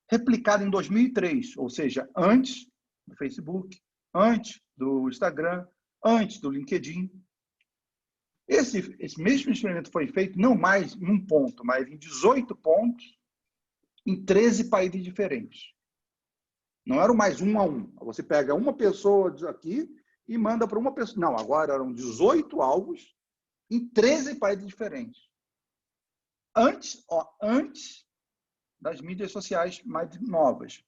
replicado em 2003, ou seja, antes do Facebook, antes do Instagram, antes do LinkedIn. Esse mesmo experimento foi feito não mais em um ponto, mas em 18 pontos, em 13 países diferentes. Não era mais 1 a 1. Você pega uma pessoa aqui e manda para uma pessoa. Não, agora eram 18 alvos em 13 países diferentes. Antes das mídias sociais mais novas.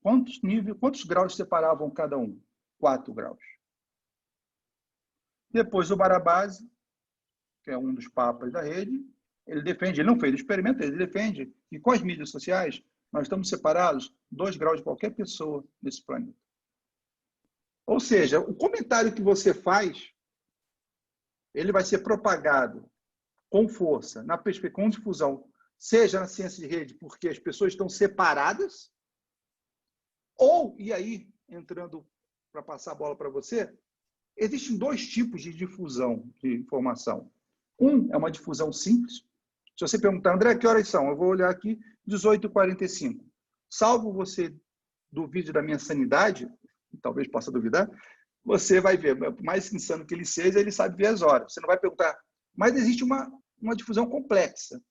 Quantos graus separavam cada um? 4 graus. Depois o Barabasi, que é um dos papas da rede, ele não fez o experimento, ele defende que com as mídias sociais nós estamos separados 2 graus de qualquer pessoa nesse planeta. Ou seja, o comentário que você faz, ele vai ser propagado com força, com difusão, seja na ciência de rede, porque as pessoas estão separadas, e aí, entrando para passar a bola para você, existem 2 tipos de difusão de informação. Um é uma difusão simples. Se você perguntar, André, que horas são? Eu vou olhar aqui, 18h45. Salvo você duvide da minha sanidade, talvez possa duvidar, você vai ver, por mais insano que ele seja, ele sabe ver as horas. Você não vai perguntar, mas existe uma difusão complexa.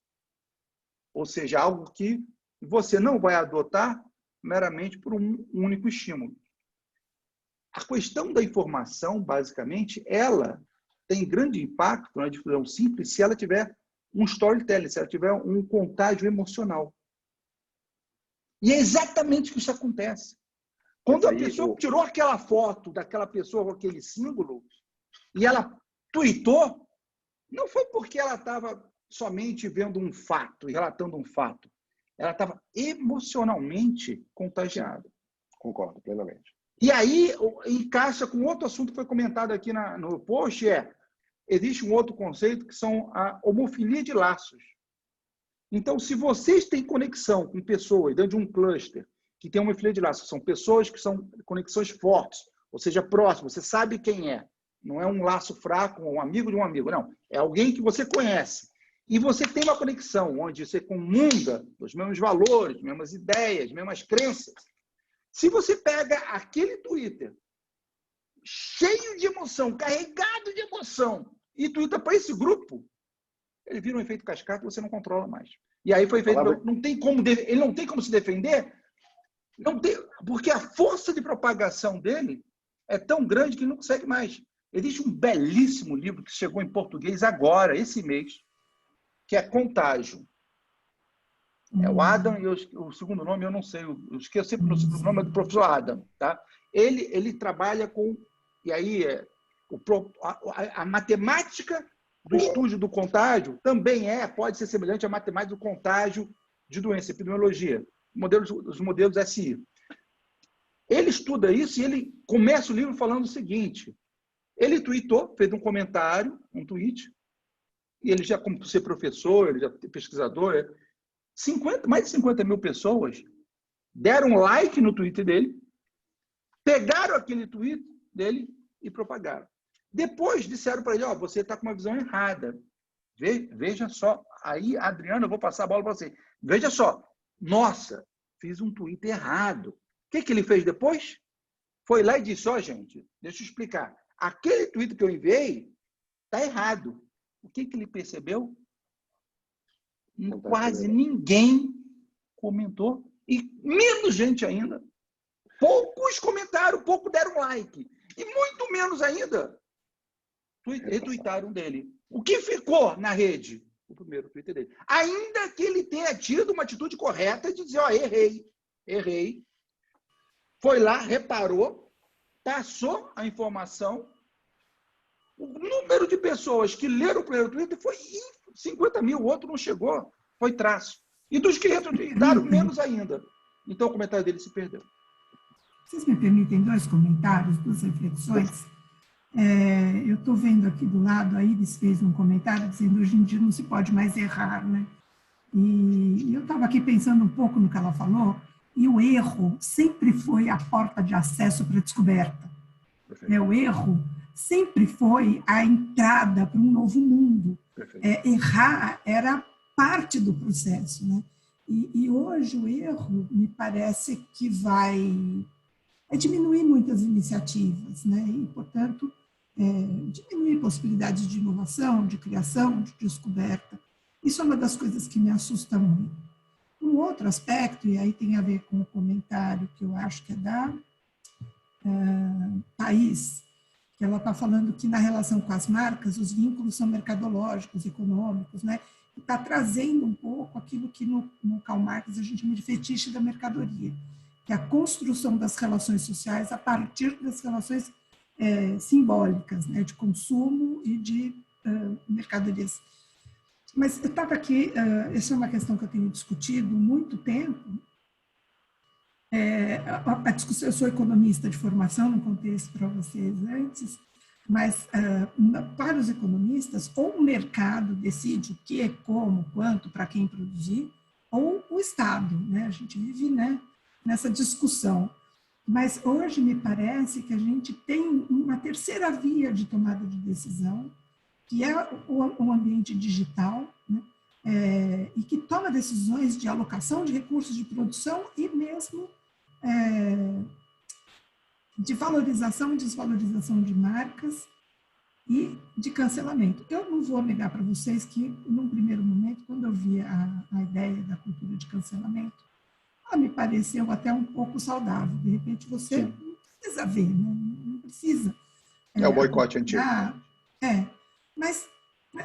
Ou seja, algo que você não vai adotar meramente por um único estímulo. A questão da informação, basicamente, ela tem grande impacto na difusão simples se ela tiver um storytelling, se ela tiver um contágio emocional. E é exatamente o que isso acontece. Quando a pessoa tirou aquela foto daquela pessoa com aquele símbolo e ela tweetou, não foi porque ela estava somente vendo um fato e relatando um fato. Ela estava emocionalmente contagiada. Concordo plenamente. E aí, encaixa com outro assunto que foi comentado aqui no post, existe um outro conceito que são a homofilia de laços. Então, se vocês têm conexão com pessoas dentro de um cluster que tem homofilia de laços, são pessoas que são conexões fortes, ou seja, próximas, você sabe quem é. Não é um laço fraco, um amigo de um amigo, não. É alguém que você conhece. E você tem uma conexão onde você comunga os mesmos valores, mesmas ideias, mesmas crenças. Se você pega aquele Twitter cheio de emoção, carregado de emoção, e twitta para esse grupo, ele vira um efeito cascata e você não controla mais. E aí foi feito. Ele não tem como se defender, porque a força de propagação dele é tão grande que ele não consegue mais. Existe um belíssimo livro que chegou em português agora, esse mês, que é Contágio. É o Adam, e o segundo nome eu não sei, eu esqueço sempre o segundo nome, é do professor Adam. Tá? Ele trabalha com... E aí, a matemática do estudo do contágio também pode ser semelhante à matemática do contágio de doença, epidemiologia, os modelos SI. Ele estuda isso e ele começa o livro falando o seguinte: ele tweetou, fez um comentário, um tweet, e ele já, como ser professor, ele já é pesquisador, mais de 50 mil pessoas deram like no Twitter dele, pegaram aquele tweet dele e propagaram. Depois disseram para ele, você está com uma visão errada. Veja só, aí, Adriano, eu vou passar a bola para você. Veja só, nossa, fiz um tweet errado. O que ele fez depois? Foi lá e disse, gente, deixa eu explicar. Aquele tweet que eu enviei está errado. O que ele percebeu? Quase ninguém comentou. E menos gente ainda. Poucos comentaram, poucos deram like. E muito menos ainda retuitaram dele. O que ficou na rede? O primeiro Twitter dele. Ainda que ele tenha tido uma atitude correta de dizer, errei. Foi lá, reparou, passou a informação. O número de pessoas que leram o primeiro Twitter foi 50 mil, o outro não chegou, foi traço. E dos que retuitaram, menos ainda. Então o comentário dele se perdeu. Vocês me permitem 2 comentários, 2 reflexões? Eu estou vendo aqui do lado, a Iris fez um comentário dizendo que hoje em dia não se pode mais errar, né? E eu estava aqui pensando um pouco no que ela falou, e o erro sempre foi a porta de acesso para a descoberta. O erro sempre foi a entrada para um novo mundo. Errar era parte do processo, né? E hoje o erro me parece que vai diminuir muitas iniciativas, né? E, portanto, diminuir possibilidades de inovação, de criação, de descoberta. Isso é uma das coisas que me assusta muito. Um outro aspecto, e aí tem a ver com o comentário que eu acho que é da Thaís, que ela está falando que na relação com as marcas, os vínculos são mercadológicos, econômicos, né? E está trazendo um pouco aquilo que no Karl Marx a gente chama de fetiche da mercadoria, que é a construção das relações sociais a partir das relações simbólicas, né? De consumo e de mercadorias. Mas eu estava aqui, essa é uma questão que eu tenho discutido há muito tempo. A discussão, eu sou economista de formação, não contei isso para vocês antes, mas para os economistas, ou o mercado decide o que, como, quanto, para quem produzir, ou o Estado, né? A gente vive, né, nessa discussão. Mas hoje me parece que a gente tem uma terceira via de tomada de decisão, que é o ambiente digital, né? E que toma decisões de alocação de recursos de produção e mesmo de valorização e desvalorização de marcas e de cancelamento. Eu não vou negar para vocês que, num primeiro momento, quando eu vi a ideia da cultura de cancelamento, ela me pareceu até um pouco saudável. De repente, você não precisa ver, né? Não precisa. É o boicote antigo. Mas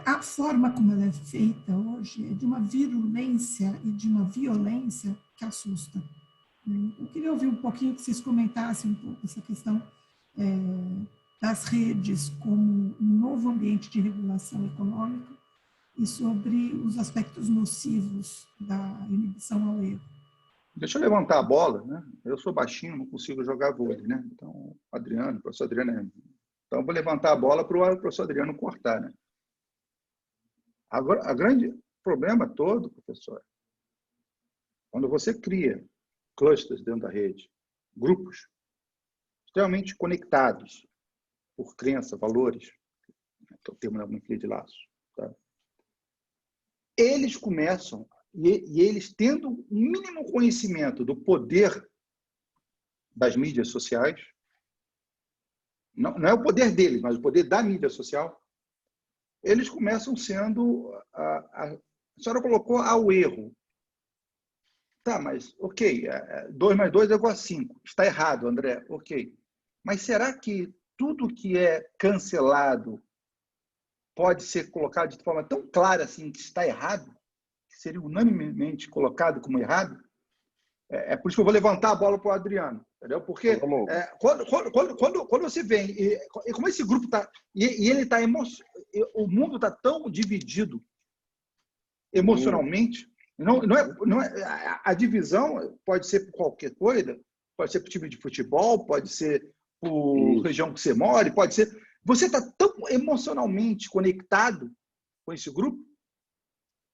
a forma como ela é feita hoje é de uma virulência e de uma violência que assusta. Eu queria ouvir um pouquinho que vocês comentassem um pouco essa questão das redes como um novo ambiente de regulação econômica e sobre os aspectos nocivos da inibição ao erro. Deixa eu levantar a bola, né? Eu sou baixinho, não consigo jogar vôlei, né? Então, o professor Adriano... Então, eu vou levantar a bola para o professor Adriano cortar, né? Agora, o grande problema todo, professor, quando você cria clusters dentro da rede, grupos extremamente conectados por crença, valores, que é o termo da monarquia de laços, tá? Eles começam, e eles tendo um mínimo conhecimento do poder das mídias sociais, não é o poder deles, mas o poder da mídia social, eles começam sendo... A senhora colocou ao erro. Tá, mas, ok, 2 mais 2 é igual a 5. Está errado, André, ok. Mas será que tudo que é cancelado pode ser colocado de forma tão clara assim que está errado, que seria unanimemente colocado como errado, é por isso que eu vou levantar a bola para o Adriano, entendeu? Porque quando você vem, e como esse grupo está, e ele está o mundo está tão dividido emocionalmente, não é, a divisão pode ser por qualquer coisa, pode ser por time de futebol, pode ser por região que você mora, pode ser. Você está tão emocionalmente conectado com esse grupo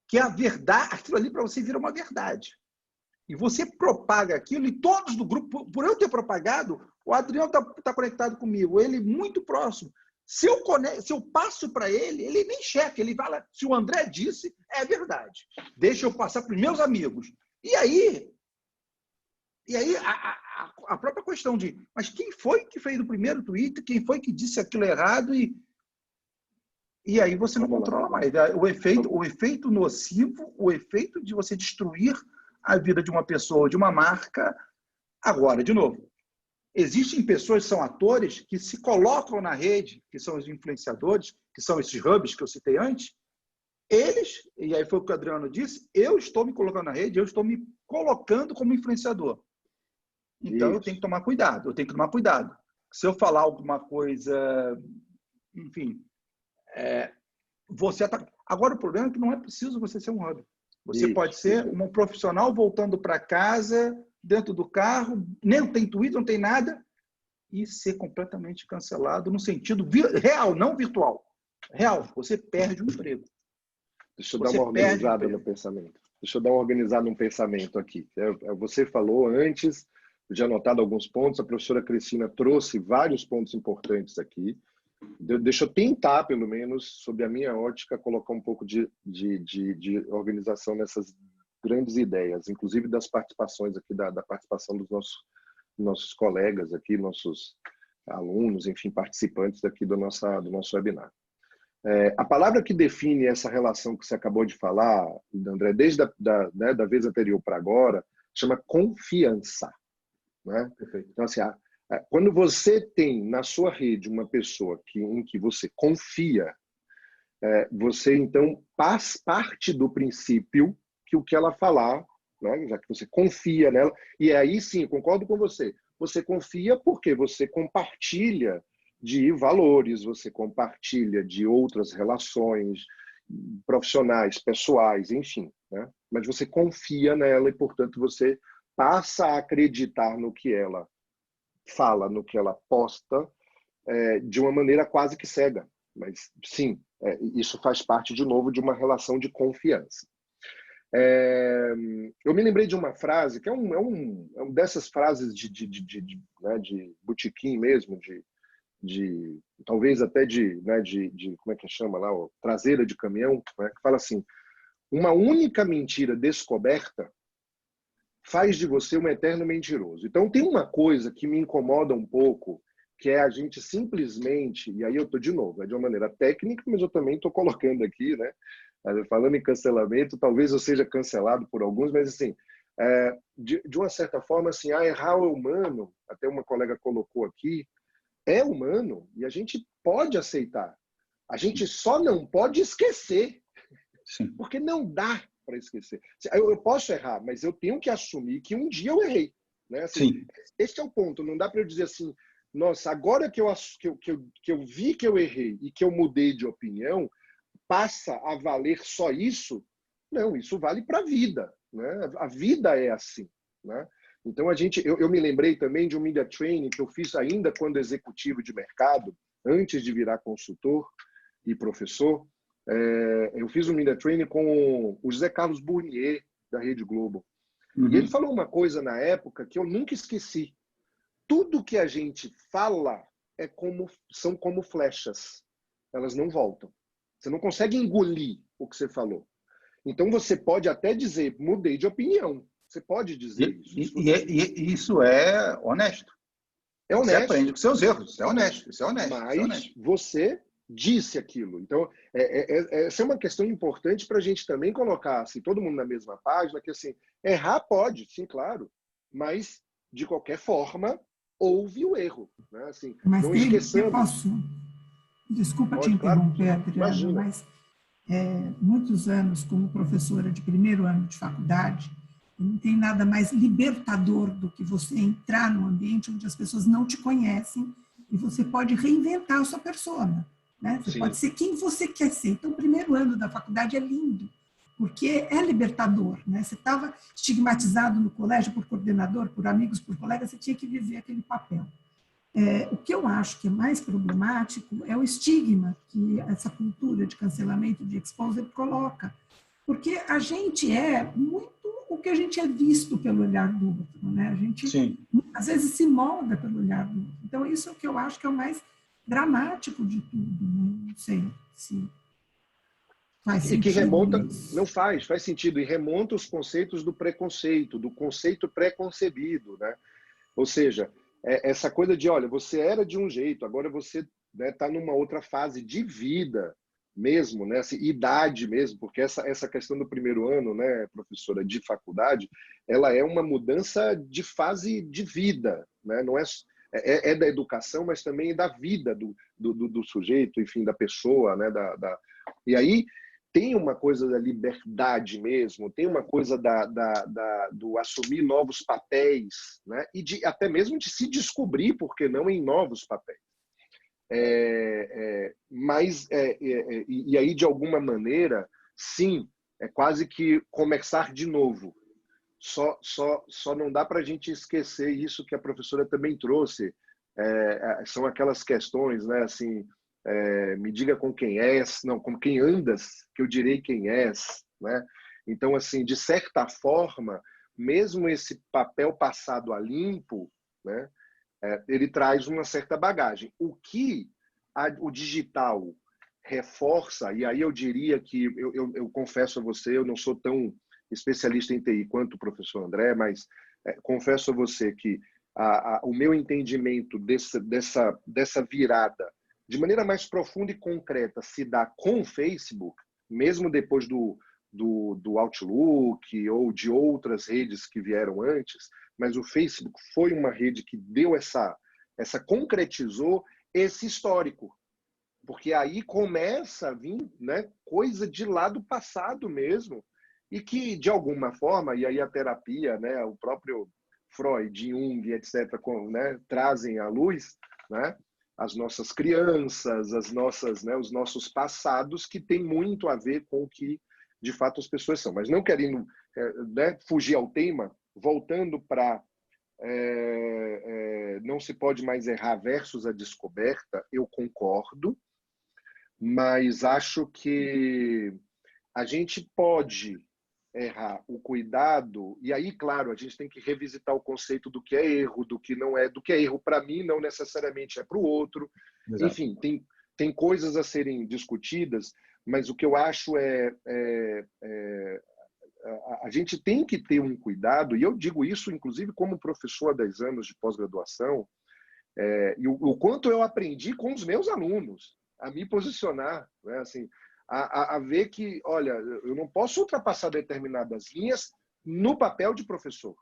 que a verdade, aquilo ali para você vira uma verdade. E você propaga aquilo, e todos do grupo, por eu ter propagado, o Adriano está conectado comigo, ele muito próximo. Se eu passo para ele, ele nem checa, ele fala, se o André disse, é verdade. Deixa eu passar para os meus amigos. E aí a própria questão de, mas quem foi que fez o primeiro tweet? Quem foi que disse aquilo errado? E aí você não controla mais. O efeito nocivo, o efeito de você destruir a vida de uma pessoa, de uma marca. Agora, de novo, existem pessoas que são atores que se colocam na rede, que são os influenciadores, que são esses hubs que eu citei antes, eles, e aí foi o que o Adriano disse, eu estou me colocando na rede, eu estou me colocando como influenciador. Então, eu tenho que tomar cuidado, Se eu falar alguma coisa, enfim, você ataca. Agora, o problema é que não é preciso você ser um hub. Você pode ser um profissional voltando para casa, dentro do carro, nem tem Twitter, não tem nada, e ser completamente cancelado no sentido real, não virtual. Real, você perde o emprego. Deixa eu dar uma organizada no pensamento. Deixa eu dar uma organizada no pensamento aqui. Você falou antes, eu tinha anotado alguns pontos, a professora Cristina trouxe vários pontos importantes aqui. Deixa eu tentar, pelo menos, sob a minha ótica, colocar um pouco de organização nessas grandes ideias, inclusive das participações aqui, da participação dos nossos colegas aqui, nossos alunos, enfim, participantes aqui do nosso webinar. A palavra que define essa relação que você acabou de falar, André, desde da vez anterior para agora, chama confiança. Né? Perfeito. Então, assim, quando você tem na sua rede uma pessoa em que você confia, você então parte do princípio que o que ela falar, né, já que você confia nela, e aí sim, concordo com você, você confia porque você compartilha de valores, você compartilha de outras relações profissionais, pessoais, enfim, né? Mas você confia nela e, portanto, você passa a acreditar no que ela fala, no que ela posta, de uma maneira quase que cega. Mas, sim, isso faz parte, de novo, de uma relação de confiança. Eu me lembrei de uma frase, que é um dessas frases né, de botequim mesmo, talvez até como é que chama lá, traseira de caminhão, né, que fala assim, uma única mentira descoberta faz de você um eterno mentiroso. Então, tem uma coisa que me incomoda um pouco, que é a gente simplesmente, e aí eu estou de novo, de uma maneira técnica, mas eu também estou colocando aqui, né? Falando em cancelamento, talvez eu seja cancelado por alguns, mas assim, de uma certa forma, assim, errar é humano, até uma colega colocou aqui, é humano e a gente pode aceitar. A gente só não pode esquecer, porque não dá para esquecer. Eu posso errar, mas eu tenho que assumir que um dia eu errei. Né? Assim, esse é o ponto. Não dá para eu dizer assim, nossa, agora que eu vi que eu errei e que eu mudei de opinião, passa a valer só isso? Não, isso vale para a vida. Né? A vida é assim. Né? Então, eu me lembrei também de um media training que eu fiz ainda quando executivo de mercado, antes de virar consultor e professor. Eu fiz um media training com o José Carlos Burnier, da Rede Globo. Uhum. E ele falou uma coisa na época que eu nunca esqueci. Tudo que a gente fala são como flechas. Elas não voltam. Você não consegue engolir o que você falou. Então, você pode até dizer, mudei de opinião. Você pode dizer isso. E isso é honesto. É honesto. Você aprende com seus erros. Isso é honesto. Mas você disse aquilo. Então, essa é uma questão importante para a gente também colocar assim, todo mundo na mesma página, que assim, errar pode, sim, claro, mas de qualquer forma, houve o erro, né? Assim, Mas não eu esqueçamos. posso, desculpa te Claro, interromper, Adriano, imagina. mas muitos anos como professora de primeiro ano de faculdade, não tem nada mais libertador do que você entrar num ambiente onde as pessoas não te conhecem e você pode reinventar a sua persona, né? Você pode Sim. ser quem você quer ser. Então, o primeiro ano da faculdade é lindo, porque é libertador, né? Você estava estigmatizado no colégio por coordenador, por amigos, por colegas, você tinha que viver aquele papel. O que eu acho que é mais problemático é o estigma que essa cultura de cancelamento, de exposure coloca, porque a gente é muito o que a gente é visto pelo olhar do outro, né? A gente, Sim. às vezes, se molda pelo olhar do outro. Então, isso é o que eu acho que é o mais dramático de tudo, né? Não sei se faz E que sentido remonta, não isso. faz sentido, e remonta os conceitos do preconceito, do conceito pré-concebido, né? Ou seja, essa coisa de, olha, você era de um jeito, agora você está, né, numa outra fase de vida mesmo, né? Assim, idade mesmo, porque essa questão do primeiro ano, né, professora, de faculdade, ela é uma mudança de fase de vida, né? Não é da educação, mas também da vida do sujeito, enfim, da pessoa, né? E aí tem uma coisa da liberdade mesmo, tem uma coisa do assumir novos papéis, né? E até mesmo de se descobrir, por que não, em novos papéis. E aí, de alguma maneira, sim, é quase que começar de novo. Só não dá para a gente esquecer isso que a professora também trouxe. São aquelas questões, né? Assim, me diga com quem és, não, com quem andas, que eu direi quem és, né? Então, assim, de certa forma, mesmo esse papel passado a limpo, né? Ele traz uma certa bagagem. O que o digital reforça, e aí eu diria que, eu confesso a você, eu não sou tão especialista em TI quanto o professor André, mas confesso a você que o meu entendimento dessa virada, de maneira mais profunda e concreta, se dá com o Facebook, mesmo depois do Outlook ou de outras redes que vieram antes, mas o Facebook foi uma rede que deu concretizou esse histórico. Porque aí começa a vir, né, coisa de lá do passado mesmo, e que, de alguma forma, e aí a terapia, né, o próprio Freud, Jung, etc., né, trazem à luz, né, as nossas crianças, né, os nossos passados, que tem muito a ver com o que, de fato, as pessoas são. Mas não querendo né, fugir ao tema, voltando para não se pode mais errar versus a descoberta, eu concordo, mas acho que a gente pode errar o cuidado, e aí, claro, a gente tem que revisitar o conceito do que é erro, do que não é, do que é erro para mim, não necessariamente é para o outro. Exato. Enfim, tem coisas a serem discutidas, mas o que eu acho a gente tem que ter um cuidado, e eu digo isso, inclusive, como professor há 10 anos de pós-graduação, e o quanto eu aprendi com os meus alunos a me posicionar, né? Assim, a ver que, olha, eu não posso ultrapassar determinadas linhas no papel de professor.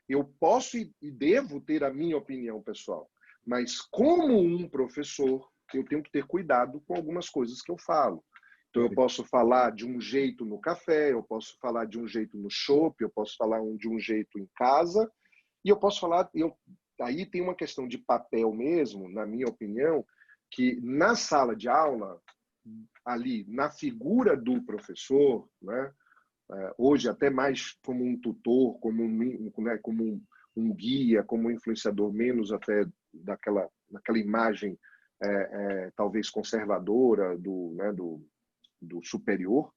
Eu posso e devo ter a minha opinião pessoal, mas como um professor, eu tenho que ter cuidado com algumas coisas que eu falo. Então, eu posso falar de um jeito no café, eu posso falar de um jeito no shopping, eu posso falar de um jeito em casa, e eu posso falar... Aí tem uma questão de papel mesmo, na minha opinião, que na sala de aula, ali, na figura do professor, né, hoje até mais como um tutor, como um guia, como um influenciador, menos até daquela imagem talvez conservadora do superior,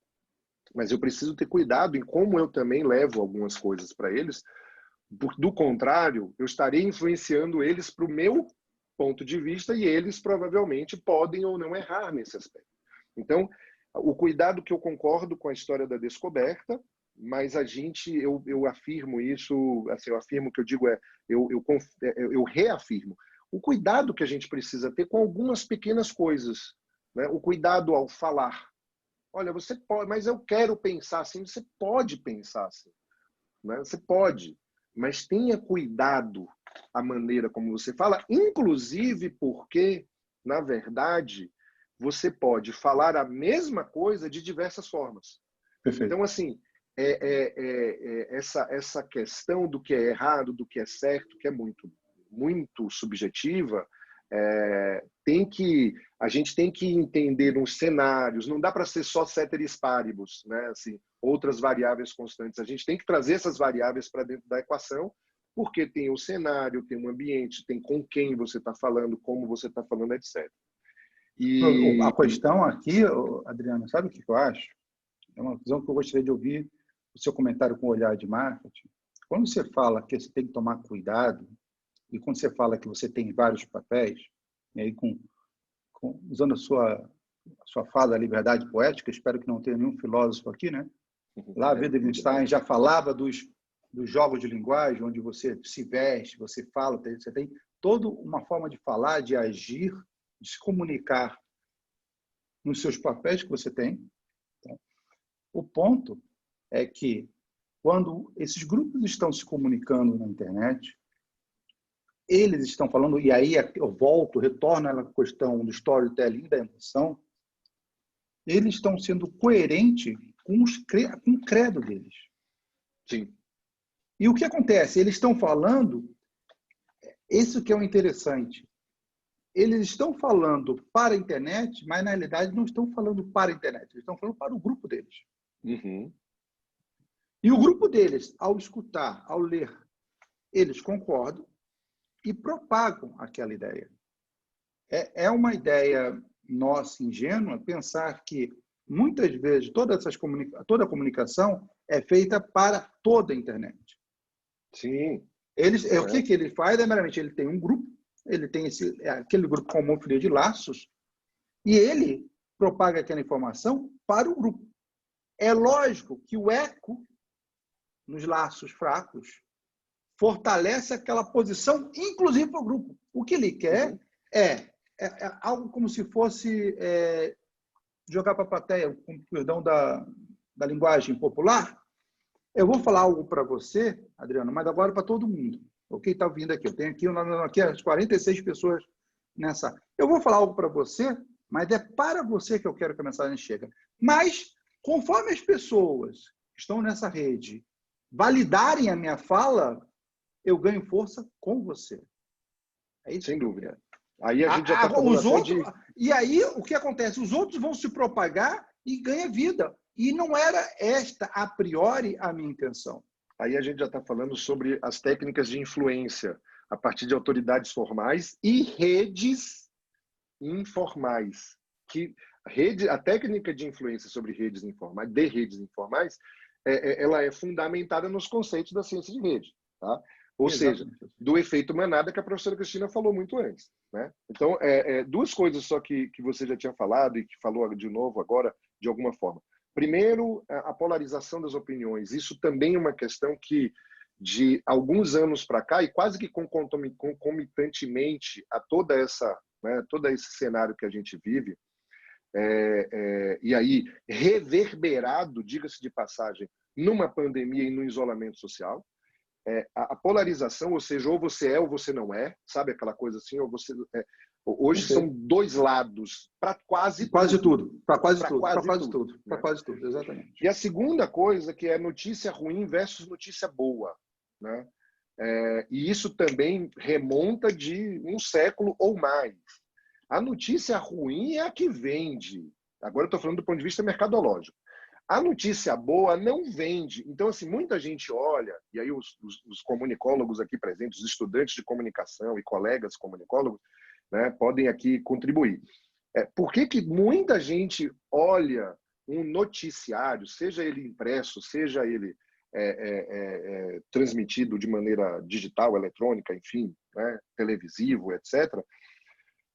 mas eu preciso ter cuidado em como eu também levo algumas coisas para eles. Do contrário, eu estarei influenciando eles para o meu ponto de vista e eles provavelmente podem ou não errar nesse aspecto. Então, o cuidado que eu concordo com a história da descoberta, mas eu afirmo isso, assim, eu afirmo que eu digo eu reafirmo o cuidado que a gente precisa ter com algumas pequenas coisas, né? O cuidado ao falar. Olha, você pode, mas eu quero pensar assim. Você pode pensar assim, né? Você pode, mas tenha cuidado a maneira como você fala, inclusive porque, na verdade, você pode falar a mesma coisa de diversas formas. Perfeito. Então, assim, essa questão do que é errado, do que é certo, que é muito subjetiva, a gente tem que entender os cenários, não dá para ser só ceteris paribus, né? Assim, outras variáveis constantes. A gente tem que trazer essas variáveis para dentro da equação, porque tem o cenário, tem o ambiente, tem com quem você está falando, como você está falando, etc. A questão aqui, Adriano, sabe o que eu acho? É uma visão que eu gostaria de ouvir o seu comentário com o olhar de marketing. Quando você fala que você tem que tomar cuidado, e quando você fala que você tem vários papéis, e aí usando a sua fala da liberdade poética, espero que não tenha nenhum filósofo aqui, né? Lá, Wittgenstein já falava dos jogos de linguagem, onde você se veste, você fala, você tem toda uma forma de falar, de agir, de se comunicar nos seus papéis que você tem. O ponto é que, quando esses grupos estão se comunicando na internet, eles estão falando, e aí eu retorno à questão do storytelling, da emoção, eles estão sendo coerentes com o credo deles. Sim. E o que acontece? Eles estão falando, isso que é o interessante, eles estão falando para a internet, mas na realidade não estão falando para a internet, eles estão falando para o grupo deles. Uhum. E o grupo deles, ao escutar, ao ler, eles concordam e propagam aquela ideia. É uma ideia nossa, ingênua, pensar que muitas vezes toda a comunicação é feita para toda a internet. Sim. O que ele faz é meramente, ele tem um grupo, ele tem aquele grupo com uma folha de laços, e ele propaga aquela informação para o grupo. É lógico que o eco nos laços fracos fortalece aquela posição, inclusive para o grupo. O que ele quer é algo como se fosse jogar para a plateia, com perdão da linguagem popular. Eu vou falar algo para você, Adriano, mas agora para todo mundo. Ok? Está vindo aqui. Eu tenho aqui as 46 pessoas nessa. Eu vou falar algo para você, mas é para você que eu quero que a mensagem chegue. Mas, conforme as pessoas que estão nessa rede validarem a minha fala, eu ganho força com você. É isso. Sem dúvida. Aí a gente já está falando E aí, o que acontece? Os outros vão se propagar e ganha vida. E não era esta, a priori, a minha intenção. Aí a gente já está falando sobre as técnicas de influência a partir de autoridades formais e redes informais. A técnica de influência sobre redes informais, ela é fundamentada nos conceitos da ciência de rede. Tá? Ou seja, do efeito manada que a professora Cristina falou muito antes. Né? Então, duas coisas só que você já tinha falado e que falou de novo agora, de alguma forma. Primeiro, a polarização das opiniões. Isso também é uma questão que, de alguns anos para cá, e quase que concomitantemente a todo esse cenário que a gente vive, e aí reverberado, diga-se de passagem, numa pandemia e no isolamento social, a polarização, ou seja, ou você é ou você não é, sabe aquela coisa assim, ou você hoje são dois lados para quase tudo, exatamente. E a segunda coisa que é notícia ruim versus notícia boa, né? E isso também remonta de um século ou mais. A notícia ruim é a que vende. Agora eu estou falando do ponto de vista mercadológico. A notícia boa não vende. Então, assim, muita gente olha, e aí os comunicólogos aqui presentes, os estudantes de comunicação e colegas comunicólogos, né, podem aqui contribuir. Por que muita gente olha um noticiário, seja ele impresso, seja ele transmitido de maneira digital, eletrônica, enfim, né, televisivo, etc.,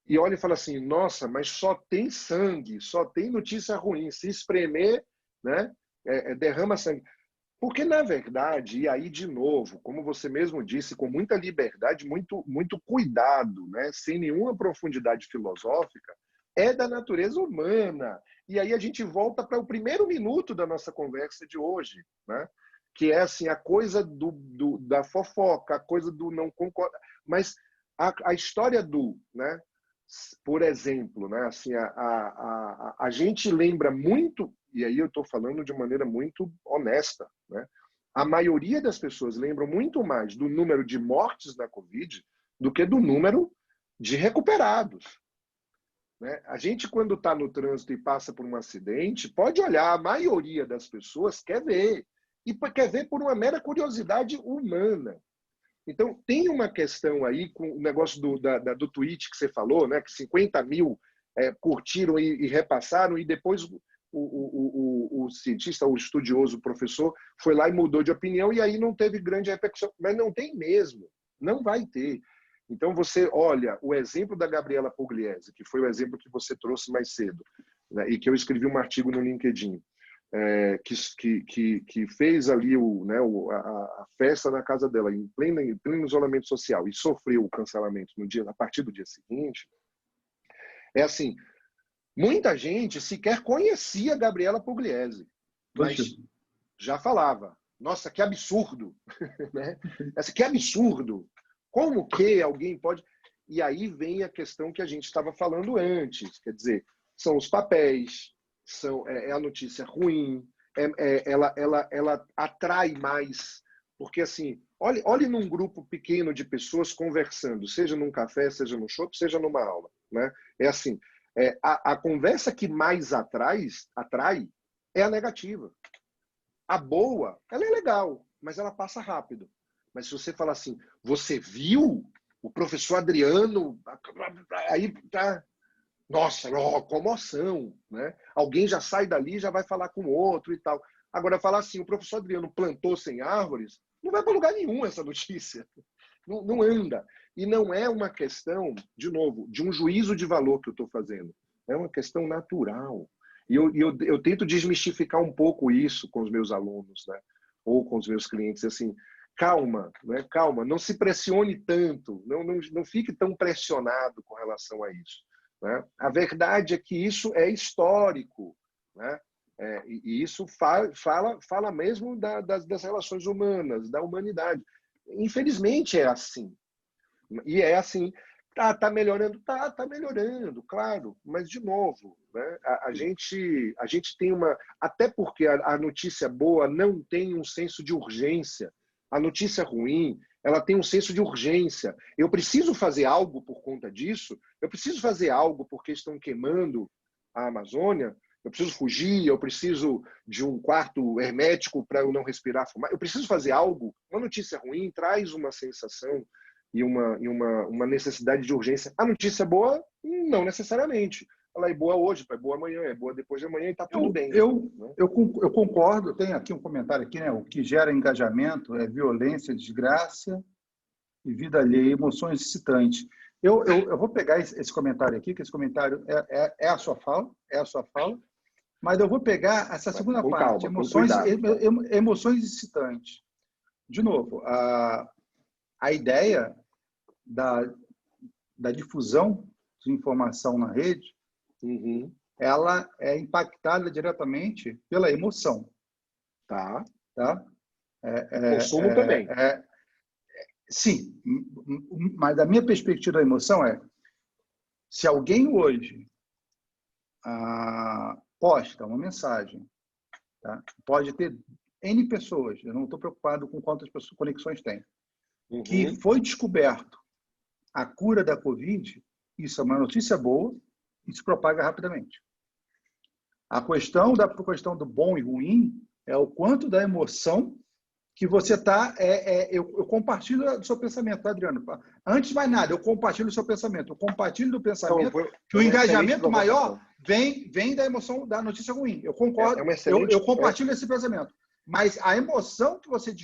e olha e fala assim, nossa, mas só tem sangue, só tem notícia ruim, se espremer, né, derrama sangue. Porque, na verdade, e aí, de novo, como você mesmo disse, com muita liberdade, muito cuidado, né, sem nenhuma profundidade filosófica, é da natureza humana. E aí a gente volta para o primeiro minuto da nossa conversa de hoje. Né? que é assim, a coisa da fofoca, a coisa do não concordar. Mas a história né? Por exemplo, né? Assim, a gente lembra muito, e aí eu estou falando de maneira muito honesta, né? A maioria das pessoas lembram muito mais do número de mortes na Covid do que do número de recuperados. Né? A gente, quando está no trânsito e passa por um acidente, pode olhar, a maioria das pessoas quer ver. E quer ver por uma mera curiosidade humana. Então, tem uma questão aí com o negócio do tweet que você falou, né? Que 50 mil curtiram e repassaram, e depois o cientista, o estudioso, o professor, foi lá e mudou de opinião, e aí não teve grande repercussão. Mas não tem mesmo. Não vai ter. Então, você olha o exemplo da Gabriela Pugliese, que foi o exemplo que você trouxe mais cedo, né, e que eu escrevi um artigo no LinkedIn, que fez ali a festa na casa dela, em pleno isolamento social, e sofreu o cancelamento a partir do dia seguinte. É assim, muita gente sequer conhecia a Gabriela Pugliese, mas já falava, nossa, que absurdo! Né? Que absurdo! Como que alguém pode... E aí vem a questão que a gente estava falando antes, quer dizer, são os papéis, é a notícia ruim, ela atrai mais, porque assim, olhe num grupo pequeno de pessoas conversando, seja num café, seja num shopping, seja numa aula, né? É assim, a conversa que mais atrai é a negativa. A boa, ela é legal, mas ela passa rápido. Mas se você falar assim, você viu o professor Adriano, aí tá, nossa, comoção, né? Alguém já sai dali e já vai falar com o outro e tal. Agora, falar assim, o professor Adriano plantou 100 árvores, não vai para lugar nenhum essa notícia. Não anda. E não é uma questão, de novo, de um juízo de valor que eu estou fazendo. É uma questão natural. E eu tento desmistificar um pouco isso com os meus alunos, né? Ou com os meus clientes, assim, calma, né? Calma, não se pressione tanto, não fique tão pressionado com relação a isso. Né? A verdade é que isso é histórico, né? E isso fala mesmo das relações humanas, da humanidade. Infelizmente é assim. E é assim, tá melhorando? Tá melhorando, claro, mas de novo, né? A gente tem uma... Até porque a notícia boa não tem um senso de urgência. A notícia ruim, ela tem um senso de urgência. Eu preciso fazer algo por conta disso, eu preciso fazer algo porque estão queimando a Amazônia, eu preciso fugir, eu preciso de um quarto hermético para eu não respirar fumaça, eu preciso fazer algo. Uma notícia ruim traz uma sensação e uma necessidade de urgência. A notícia boa, não necessariamente. Ela é boa hoje, é boa amanhã, é boa depois de amanhã e está tudo bem. Eu concordo, tem aqui um comentário aqui, né? O que gera engajamento é violência, desgraça e vida alheia, emoções excitantes. Eu vou pegar esse comentário aqui, que esse comentário é a sua fala, mas eu vou pegar essa segunda parte, emoções excitantes. De novo, a ideia da difusão de informação na rede, ela é impactada diretamente pela emoção. Tá? Consumo também. Sim, mas da minha perspectiva da emoção se alguém hoje posta uma mensagem, tá? Pode ter N pessoas, eu não estou preocupado com quantas conexões tem, que foi descoberto a cura da Covid, isso é uma notícia boa e se propaga rapidamente. A questão do bom e ruim é o quanto da emoção que você está... eu compartilho do seu pensamento, tá, Adriano? Antes de mais nada, eu compartilho do seu pensamento. Eu compartilho do pensamento que o engajamento maior vem da emoção da notícia ruim. Eu concordo, eu compartilho esse pensamento. Mas a emoção que você...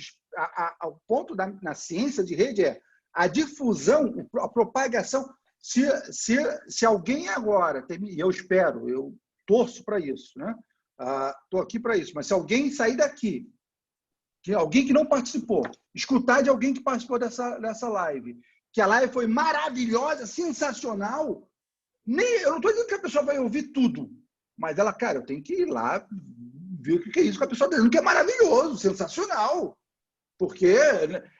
o ponto na ciência de rede é a difusão, a propagação. Se alguém agora... E eu espero, eu torço para isso, né? Estou aqui para isso. Mas se alguém sair daqui, alguém que não participou, escutar de alguém que participou dessa live, que a live foi maravilhosa, sensacional, eu não estou dizendo que a pessoa vai ouvir tudo, mas ela, cara, eu tenho que ir lá ver o que é isso que a pessoa está dizendo, que é maravilhoso, sensacional. Porque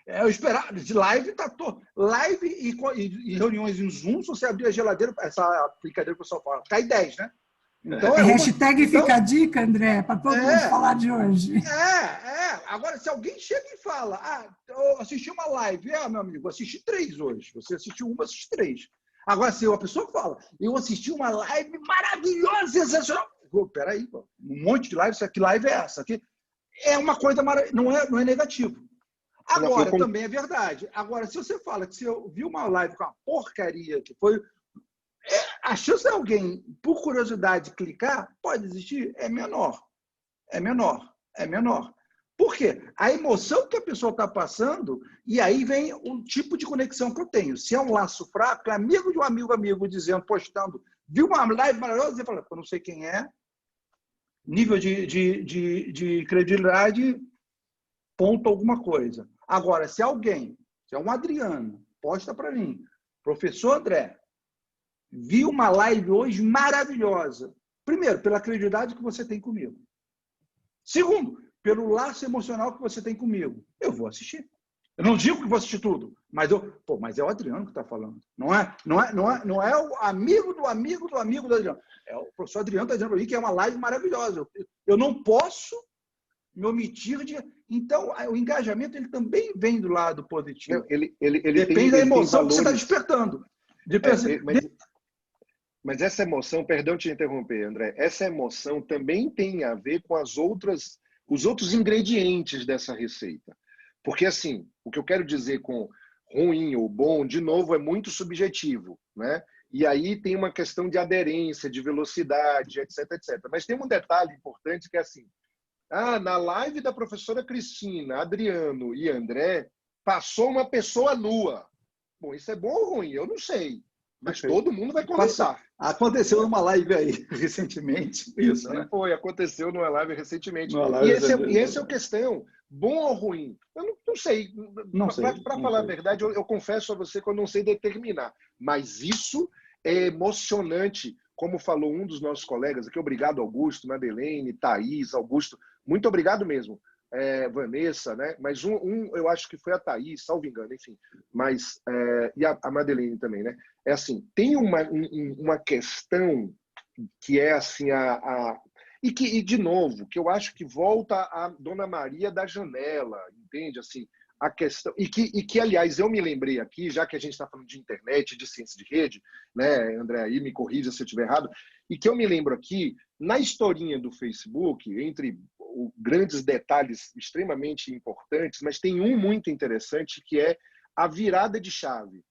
eu esperava, de live está todo. Live e reuniões em Zoom, se você abrir a geladeira, essa brincadeira que o pessoal fala, cai 10, né? Então, hashtag fica a dica, André, para todo mundo falar de hoje. Agora, se alguém chega e fala, eu assisti uma live, meu amigo, assisti 3 hoje. Você assistiu uma, assisti 3. Agora, se uma pessoa fala, eu assisti uma live maravilhosa, sensacional. Peraí, um monte de live, que live é essa? Aqui é uma coisa maravilhosa, não é negativo. Agora, também é verdade. Agora, se você fala que se eu vi uma live com uma porcaria, que foi... a chance de alguém, por curiosidade, clicar, pode existir, é menor. É menor. É menor. Por quê? A emoção que a pessoa está passando, e aí vem o tipo de conexão que eu tenho. Se é um laço fraco, é amigo de um amigo dizendo, postando, viu uma live maravilhosa, você fala, eu não sei quem é, nível de credibilidade, ponto alguma coisa. Agora, se alguém, se é um Adriano, posta para mim, professor André, vi uma live hoje maravilhosa. Primeiro, pela credibilidade que você tem comigo. Segundo, pelo laço emocional que você tem comigo. Eu vou assistir. Eu não digo que vou assistir tudo, mas mas é o Adriano que está falando. Não é o amigo do amigo do amigo do Adriano. É o professor Adriano está dizendo para mim que é uma live maravilhosa. Eu não posso me omitir de... Então, o engajamento ele também vem do lado positivo. Depende da emoção que você está despertando. Mas essa emoção, perdão te interromper, André, essa emoção também tem a ver com os outros ingredientes dessa receita. Porque, assim, o que eu quero dizer com ruim ou bom, de novo, é muito subjetivo, né? E aí tem uma questão de aderência, de velocidade, etc, etc. Mas tem um detalhe importante que é assim, na live da professora Cristina, Adriano e André, passou uma pessoa nua. Bom, isso é bom ou ruim? Eu não sei. Mas todo mundo vai comentar. Aconteceu numa live aí, recentemente, isso, né? Aconteceu numa live recentemente. E essa é a questão. Bom ou ruim? Eu não sei. Para falar a verdade, eu confesso a você que eu não sei determinar. Mas isso é emocionante. Como falou um dos nossos colegas aqui, obrigado, Augusto, Madeleine, Thaís, Augusto. Muito obrigado mesmo. Vanessa, né? Mas eu acho que foi a Thaís, salvo engano, enfim. Mas, e a Madeleine também, né? É assim, tem uma questão que é assim, e de novo, que eu acho que volta a Dona Maria da Janela, entende? Assim, a questão, e que, aliás, eu me lembrei aqui, já que a gente está falando de internet, de ciência de rede, né, André, aí me corrija se eu estiver errado, e que eu me lembro aqui, na historinha do Facebook, entre grandes detalhes extremamente importantes, mas tem um muito interessante, que é a virada de chave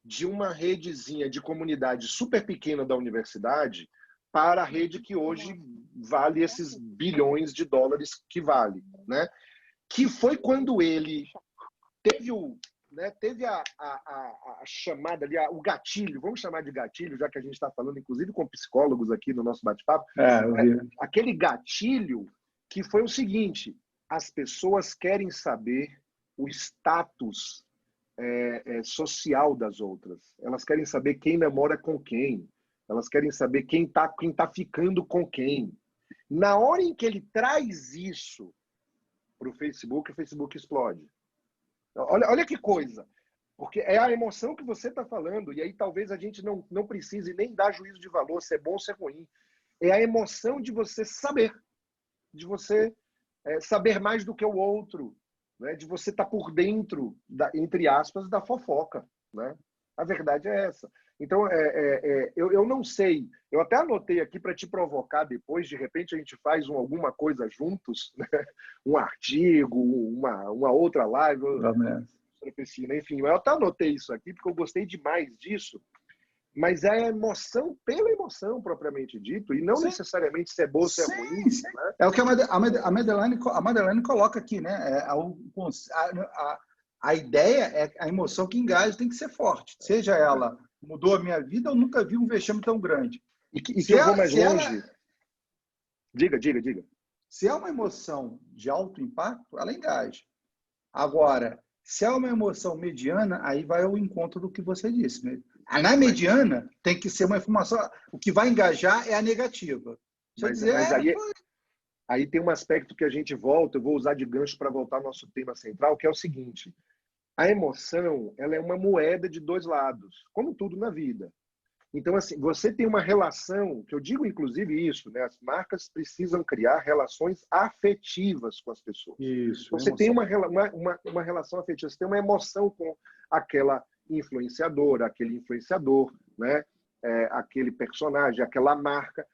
de uma redezinha de comunidade super pequena da universidade para a rede que hoje vale esses bilhões de dólares que vale, né? Que foi quando ele teve a chamada ali, o gatilho, vamos chamar de gatilho, já que a gente está falando, inclusive, com psicólogos aqui no nosso bate-papo, aquele gatilho que foi o seguinte: as pessoas querem saber o status social das outras. Elas querem saber quem namora com quem. Elas querem saber quem tá ficando com quem. Na hora em que ele traz isso para o Facebook explode. Olha que coisa. Porque é a emoção que você está falando, e aí talvez a gente não precise nem dar juízo de valor, se é bom ou se é ruim. É a emoção de você saber. De você saber mais do que o outro. Né? De você estar por dentro, entre aspas, da fofoca. Né? A verdade é essa. Então, eu não sei. Eu até anotei aqui para te provocar depois. De repente, a gente faz alguma coisa juntos. Né? Um artigo, uma outra live. Enfim, eu até anotei isso aqui porque eu gostei demais disso. Mas é a emoção pela emoção, propriamente dito, e não necessariamente se é boa ou se é ruim. Né? É o que a Madeleine coloca aqui, né? A ideia é a emoção que engaja tem que ser forte. Seja ela mudou a minha vida, eu nunca vi um vexame tão grande. E que eu vou mais longe. Diga. Se é uma emoção de alto impacto, ela engaja. Agora, se é uma emoção mediana, aí vai ao encontro do que você disse, né? Na mediana, tem que ser uma informação... O que vai engajar é a negativa. Mas aí tem um aspecto que a gente volta, eu vou usar de gancho para voltar ao nosso tema central, que é o seguinte: a emoção, ela é uma moeda de dois lados, como tudo na vida. Então, assim, você tem uma relação, que eu digo inclusive isso, né? As marcas precisam criar relações afetivas com as pessoas. Isso, você tem uma relação afetiva, você tem uma emoção com aquela influenciadora, aquele influenciador, né? Aquele personagem, aquela marca.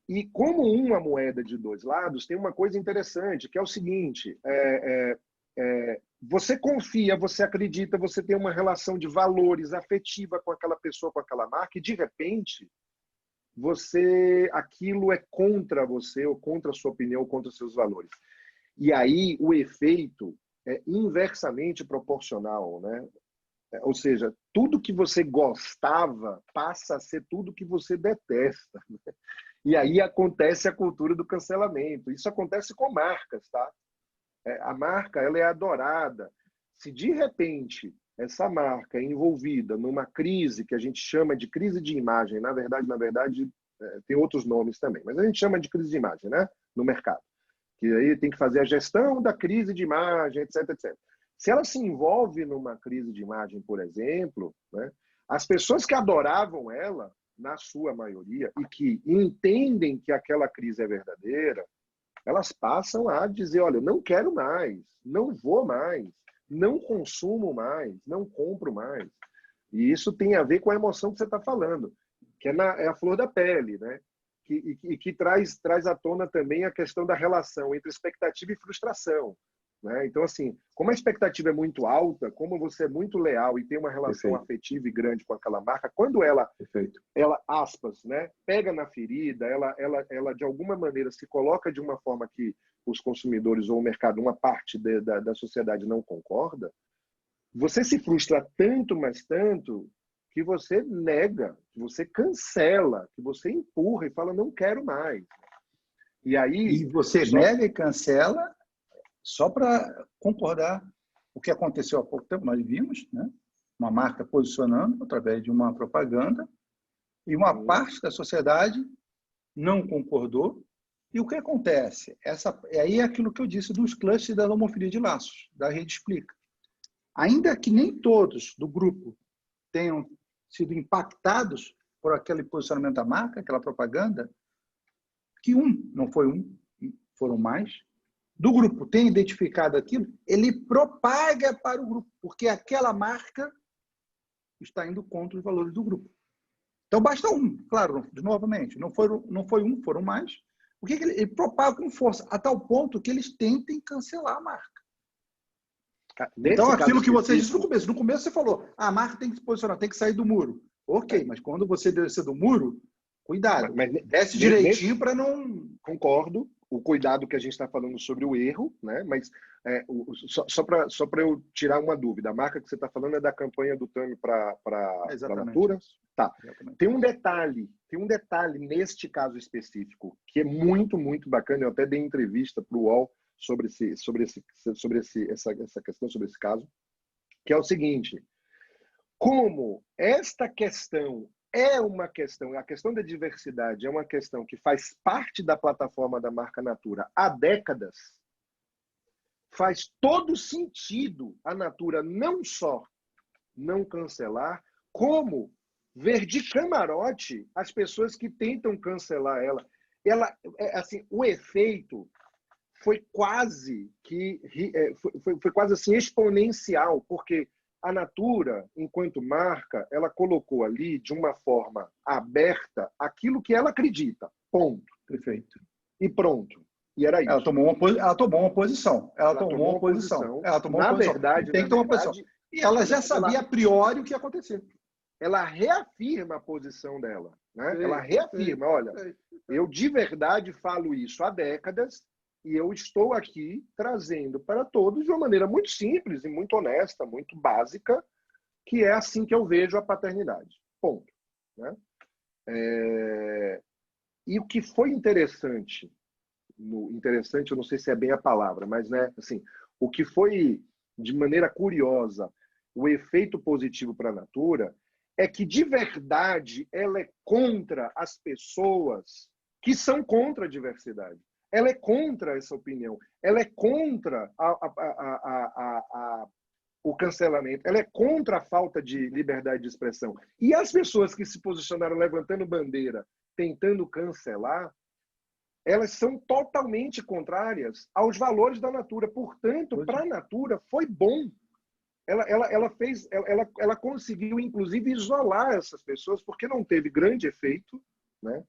E como uma moeda de dois lados, tem uma coisa interessante, que é o seguinte: você confia, você acredita, você tem uma relação de valores afetiva com aquela pessoa, com aquela marca, e de repente aquilo é contra você, ou contra a sua opinião, ou contra os seus valores. E aí o efeito é inversamente proporcional, né? Ou seja, tudo que você gostava passa a ser tudo que você detesta. E aí acontece a cultura do cancelamento. Isso acontece com marcas, tá? A marca, ela é adorada. Se de repente essa marca é envolvida numa crise que a gente chama de crise de imagem, na verdade tem outros nomes também, mas a gente chama de crise de imagem, né? No mercado. Que aí tem que fazer a gestão da crise de imagem, etc, etc. Se ela se envolve numa crise de imagem, por exemplo, né? As pessoas que adoravam ela, na sua maioria, e que entendem que aquela crise é verdadeira, elas passam a dizer: olha, não quero mais, não vou mais, não consumo mais, não compro mais. E isso tem a ver com a emoção que você está falando, que é a flor da pele, né? Que traz à tona também a questão da relação entre expectativa e frustração. Né? Então, assim, como a expectativa é muito alta, como você é muito leal e tem uma relação afetiva e grande com aquela marca, quando ela, aspas, né, pega na ferida, ela de alguma maneira se coloca de uma forma que os consumidores ou o mercado, uma parte da sociedade não concorda, você se frustra tanto, mas tanto, que você nega, que você cancela, que você empurra e fala: não quero mais. E aí... E você nega e cancela. Só para concordar, o que aconteceu há pouco tempo, nós vimos, né? Uma marca posicionando através de uma propaganda e uma parte da sociedade não concordou. E o que acontece? Aí é aquilo que eu disse dos clusters da homofilia de laços, da Rede Explica. Ainda que nem todos do grupo tenham sido impactados por aquele posicionamento da marca, aquela propaganda, que não foi foram mais, do grupo tem identificado aquilo, ele propaga para o grupo, porque aquela marca está indo contra os valores do grupo. Então, basta claro, novamente, não foi um, foram mais. O que ele propaga com força, a tal ponto que eles tentem cancelar a marca. Então, aquilo que você disse no começo você falou: a marca tem que se posicionar, tem que sair do muro. Ok, mas quando você descer do muro, cuidado, desce direitinho para não... Concordo. O cuidado que a gente está falando sobre o erro, né? Mas só para eu tirar uma dúvida, a marca que você está falando é da campanha do Tami para Natura? Tá. Tem um detalhe neste caso específico que é muito, muito bacana. Eu até dei entrevista para o UOL sobre essa questão, sobre esse caso, que é o seguinte: como esta questão a questão da diversidade é uma questão que faz parte da plataforma da marca Natura há décadas, faz todo sentido a Natura não só não cancelar, como ver de camarote as pessoas que tentam cancelar ela. Assim, o efeito foi quase assim exponencial, porque a Natura, enquanto marca, ela colocou ali, de uma forma aberta, aquilo que ela acredita. Ponto. Perfeito. E pronto. E era isso. Ela tomou uma posição. Ela tomou uma posição. Na verdade, tem que tomar uma posição. E ela já sabia a priori o que ia acontecer. Ela reafirma a posição dela. Né? Ela reafirma: olha, eu de verdade falo isso há décadas, e eu estou aqui trazendo para todos de uma maneira muito simples e muito honesta, muito básica, que é assim que eu vejo a paternidade. Ponto. Né? E o que foi interessante, eu não sei se é bem a palavra, mas né, assim, o que foi, de maneira curiosa, o efeito positivo para a Natura é que, de verdade, ela é contra as pessoas que são contra a diversidade. ela é contra essa opinião, ela é contra o cancelamento, ela é contra a falta de liberdade de expressão. E as pessoas que se posicionaram levantando bandeira, tentando cancelar, elas são totalmente contrárias aos valores da Natura. Portanto, para a Natura foi bom. Ela conseguiu, inclusive, isolar essas pessoas, porque não teve grande efeito, né?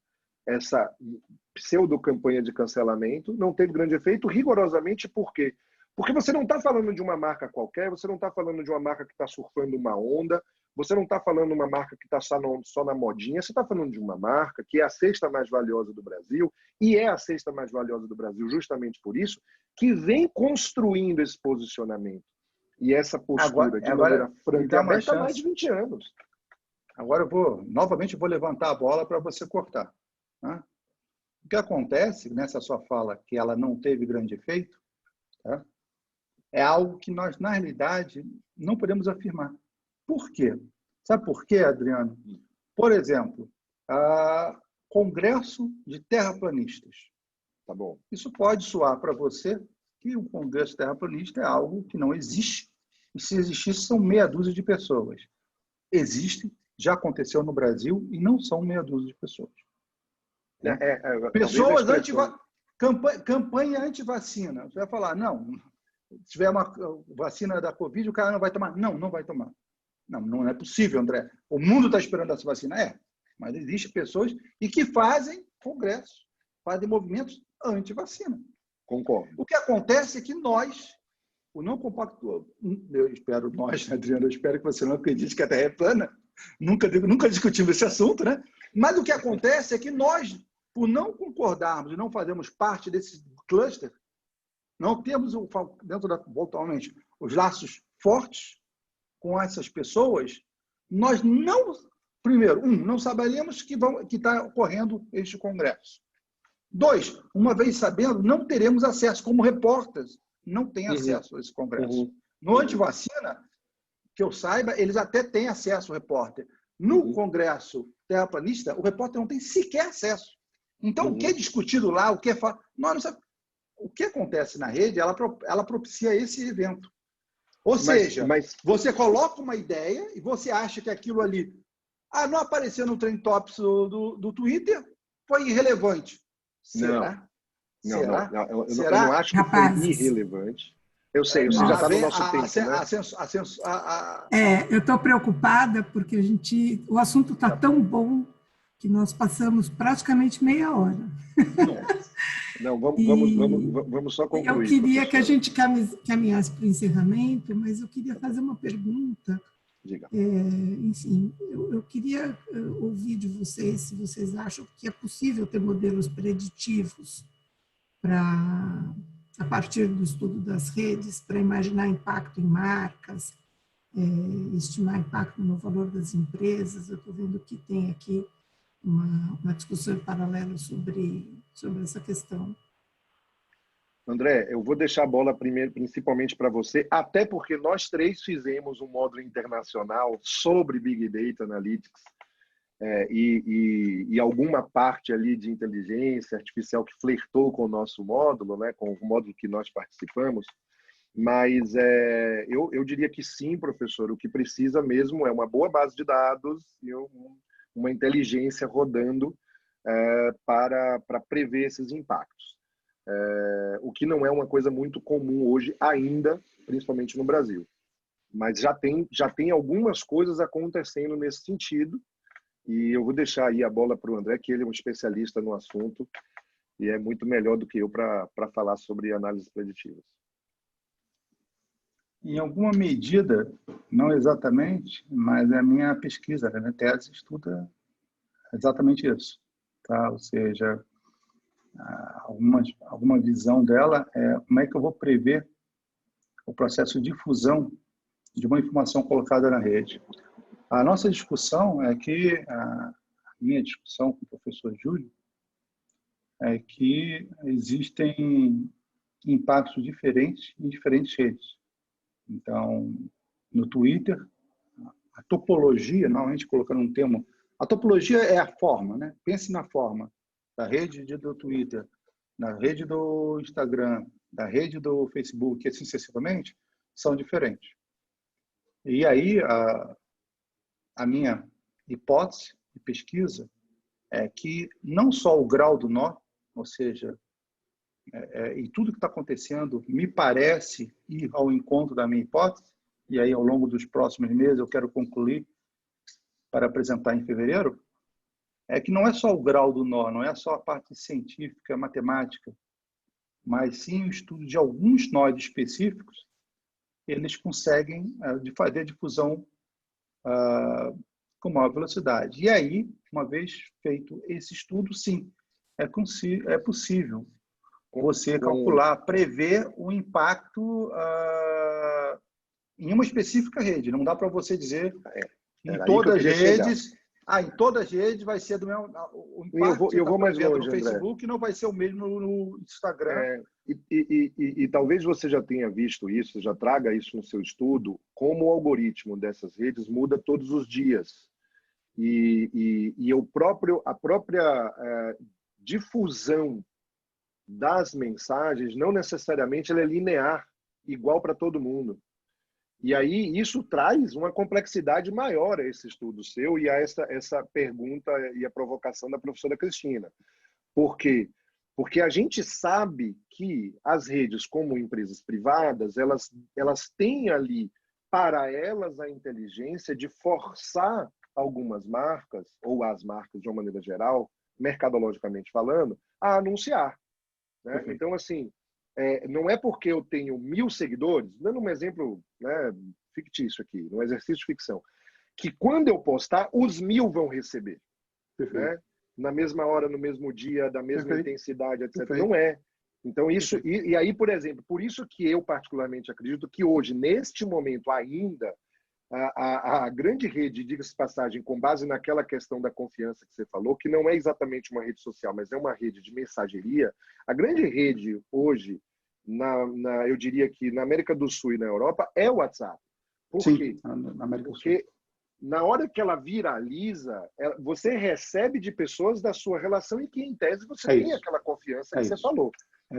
Essa pseudo-campanha de cancelamento não teve grande efeito, rigorosamente por quê? Porque você não está falando de uma marca qualquer, você não está falando de uma marca que está surfando uma onda, você não está falando de uma marca que está só na modinha, você está falando de uma marca que é a sexta mais valiosa do Brasil, e é a sexta mais valiosa do Brasil justamente por isso, que vem construindo esse posicionamento e essa postura de maneira franca e aberta há mais de 20 anos. Agora novamente vou levantar a bola para você cortar. Tá? O que acontece nessa sua fala, que ela não teve grande efeito, tá? É algo que nós, na realidade, não podemos afirmar. Por quê? Sabe por quê, Adriano? Por exemplo, Congresso de Terraplanistas. Tá bom. Isso pode soar para você que o Congresso terraplanista é algo que não existe. E se existisse, são meia dúzia de pessoas. Existe, já aconteceu no Brasil, e não são meia dúzia de pessoas. Né? Pessoas campanha anti-vacina. Você vai falar, não, se tiver uma vacina da Covid, o cara não vai tomar. Não, não vai tomar. Não é possível, André. O mundo está esperando essa vacina. Mas existem pessoas e que fazem congressos, fazem movimentos anti-vacina. Concordo. O que acontece é que nós, o não compacto, eu espero nós, Adriano, eu espero que você não acredite que a Terra é plana, nunca discutimos esse assunto, né? Mas o que acontece é que nós, por não concordarmos e não fazermos parte desse cluster, não temos, dentro atualmente, os laços fortes com essas pessoas, nós não, primeiro, não saberemos que está ocorrendo este congresso. 2, uma vez sabendo, não teremos acesso, como repórteres, não têm acesso a esse congresso. No antivacina, que eu saiba, eles até têm acesso ao repórter. No congresso terraplanista, o repórter não tem sequer acesso. Então, o que é discutido lá, o que é falado, nós não sabemos. O que acontece na rede, ela propicia esse evento. Ou seja, você coloca uma ideia e você acha que aquilo ali não apareceu no Trend Topics do Twitter, foi irrelevante. Será? Não, eu não acho que foi irrelevante. Eu sei, você já está no nosso tempo, né? Eu estou preocupada porque o assunto está tão bom que nós passamos praticamente meia hora. Não, vamos só concluir. Eu queria que a gente caminhasse para o encerramento, mas eu queria fazer uma pergunta. Diga. Enfim, eu queria ouvir de vocês se vocês acham que é possível ter modelos preditivos a partir do estudo das redes, para imaginar impacto em marcas, estimar impacto no valor das empresas. Eu estou vendo que tem aqui uma discussão paralela sobre essa questão. André, eu vou deixar a bola principalmente para você, até porque nós três fizemos um módulo internacional sobre Big Data Analytics e alguma parte ali de inteligência artificial que flertou com o nosso módulo, né, com o módulo que nós participamos. Mas eu diria que sim, professor, o que precisa mesmo é uma boa base de dados e uma inteligência rodando para prever esses impactos. O que não é uma coisa muito comum hoje ainda, principalmente no Brasil. Mas já tem algumas coisas acontecendo nesse sentido, e eu vou deixar aí a bola para o André, que ele é um especialista no assunto e é muito melhor do que eu para falar sobre análises preditivas. Em alguma medida, não exatamente, mas a minha pesquisa, a minha tese estuda exatamente isso. Tá? Ou seja, alguma visão dela é como é que eu vou prever o processo de difusão de uma informação colocada na rede. A nossa discussão é que, a minha discussão com o professor Júlio, é que existem impactos diferentes em diferentes redes. Então, no Twitter, a topologia, normalmente colocando um termo, a topologia é a forma, né? Pense na forma da rede do Twitter. na rede do Instagram, da rede do Facebook, assim sucessivamente, são diferentes. E aí, a minha hipótese de pesquisa é que não só o grau do nó, ou seja, e tudo que está acontecendo me parece ir ao encontro da minha hipótese, e aí ao longo dos próximos meses eu quero concluir para apresentar em fevereiro, é que não é só o grau do nó, não é só a parte científica, matemática, mas sim o estudo de alguns nós específicos, eles conseguem fazer difusão com maior velocidade. E aí, uma vez feito esse estudo, sim, é possível você calcular, prever o impacto em uma específica rede. Não dá para você dizer em todas as redes. Em todas as redes vai ser do mesmo. O impacto eu vou mais longe, no Facebook não vai ser o mesmo no Instagram. E talvez você já tenha visto isso, já traga isso no seu estudo, como o algoritmo dessas redes muda todos os dias. E a própria difusão das mensagens, não necessariamente ela é linear, igual para todo mundo. E aí isso traz uma complexidade maior a esse estudo seu e a essa pergunta e a provocação da professora Cristina. Por quê? Porque a gente sabe que as redes, como empresas privadas, elas têm ali para elas a inteligência de forçar algumas marcas, ou as marcas de uma maneira geral, mercadologicamente falando, a anunciar. Né? Então, assim, não é porque eu tenho 1000 seguidores, dando um exemplo, né, fictício aqui, um exercício de ficção, que quando eu postar, os 1000 vão receber. Né? Na mesma hora, no mesmo dia, da mesma intensidade, etc. Não é. Então, isso... E aí, por exemplo, por isso que eu particularmente acredito que hoje, neste momento ainda, a grande rede, diga-se de passagem, com base naquela questão da confiança que você falou, que não é exatamente uma rede social, mas é uma rede de mensageria, a grande rede hoje, eu diria que na América do Sul e na Europa, é o WhatsApp. Por quê? Porque na hora que ela viraliza, você recebe de pessoas da sua relação em que, em tese, você tem aquela confiança que você falou.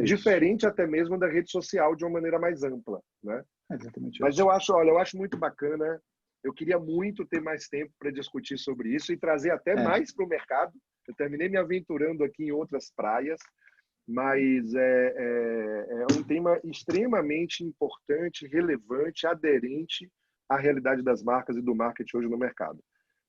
Diferente até mesmo da rede social de uma maneira mais ampla, né? Mas eu acho muito bacana. Eu queria muito ter mais tempo para discutir sobre isso e trazer até mais para o mercado. Eu terminei me aventurando aqui em outras praias, mas é um tema extremamente importante, relevante, aderente à realidade das marcas e do marketing hoje no mercado.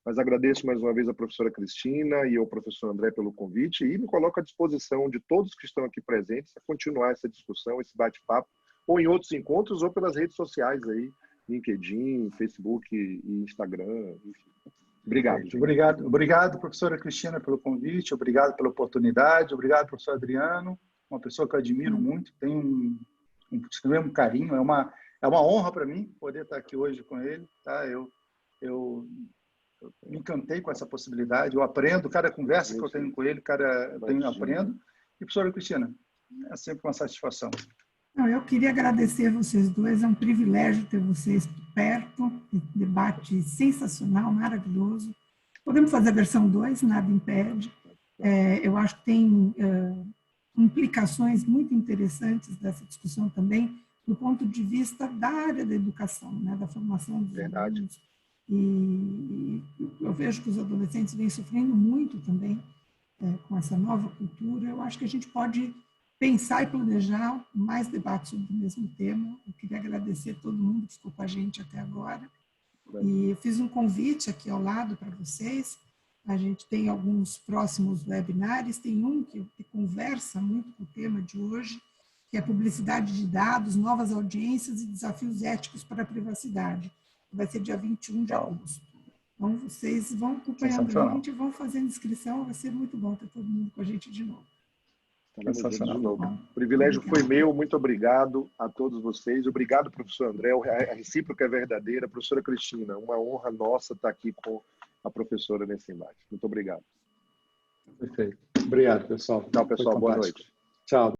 Mas agradeço mais uma vez a professora Cristina e ao professor André pelo convite e me coloco à disposição de todos que estão aqui presentes a continuar essa discussão, esse bate-papo, ou em outros encontros, ou pelas redes sociais aí, LinkedIn, Facebook e Instagram, enfim. Obrigado. Obrigado, professora Cristina, pelo convite, obrigado pela oportunidade, obrigado, professor Adriano, uma pessoa que eu admiro muito, tenho um carinho, é uma honra para mim poder estar aqui hoje com ele, tá? Eu me encantei com essa possibilidade, eu aprendo, cada conversa que eu tenho com ele, eu aprendo. E, professora Cristina, é sempre uma satisfação. Não, eu queria agradecer a vocês dois, é um privilégio ter vocês perto, debate sensacional, maravilhoso. Podemos fazer a versão 2, nada impede. Eu acho que tem implicações muito interessantes dessa discussão também, do ponto de vista da área da educação, né, da formação dos alunos. E eu vejo que os adolescentes vêm sofrendo muito também com essa nova cultura. Eu acho que a gente pode pensar e planejar mais debates sobre o mesmo tema. Eu queria agradecer a todo mundo que ficou com a gente até agora. E eu fiz um convite aqui ao lado para vocês. A gente tem alguns próximos webinários. Tem um que conversa muito com o tema de hoje, que é publicidade de dados, novas audiências e desafios éticos para a privacidade. Vai ser dia 21 de agosto. Então, vocês vão acompanhando a gente, vão fazendo inscrição, vai ser muito bom ter todo mundo com a gente de novo. De novo. O privilégio foi meu, muito obrigado a todos vocês. Obrigado, professor André. A recíproca é verdadeira. Professora Cristina, uma honra nossa estar aqui com a professora nesse embate. Muito obrigado. Perfeito. Obrigado, pessoal. Tchau, pessoal. Boa noite. Tchau.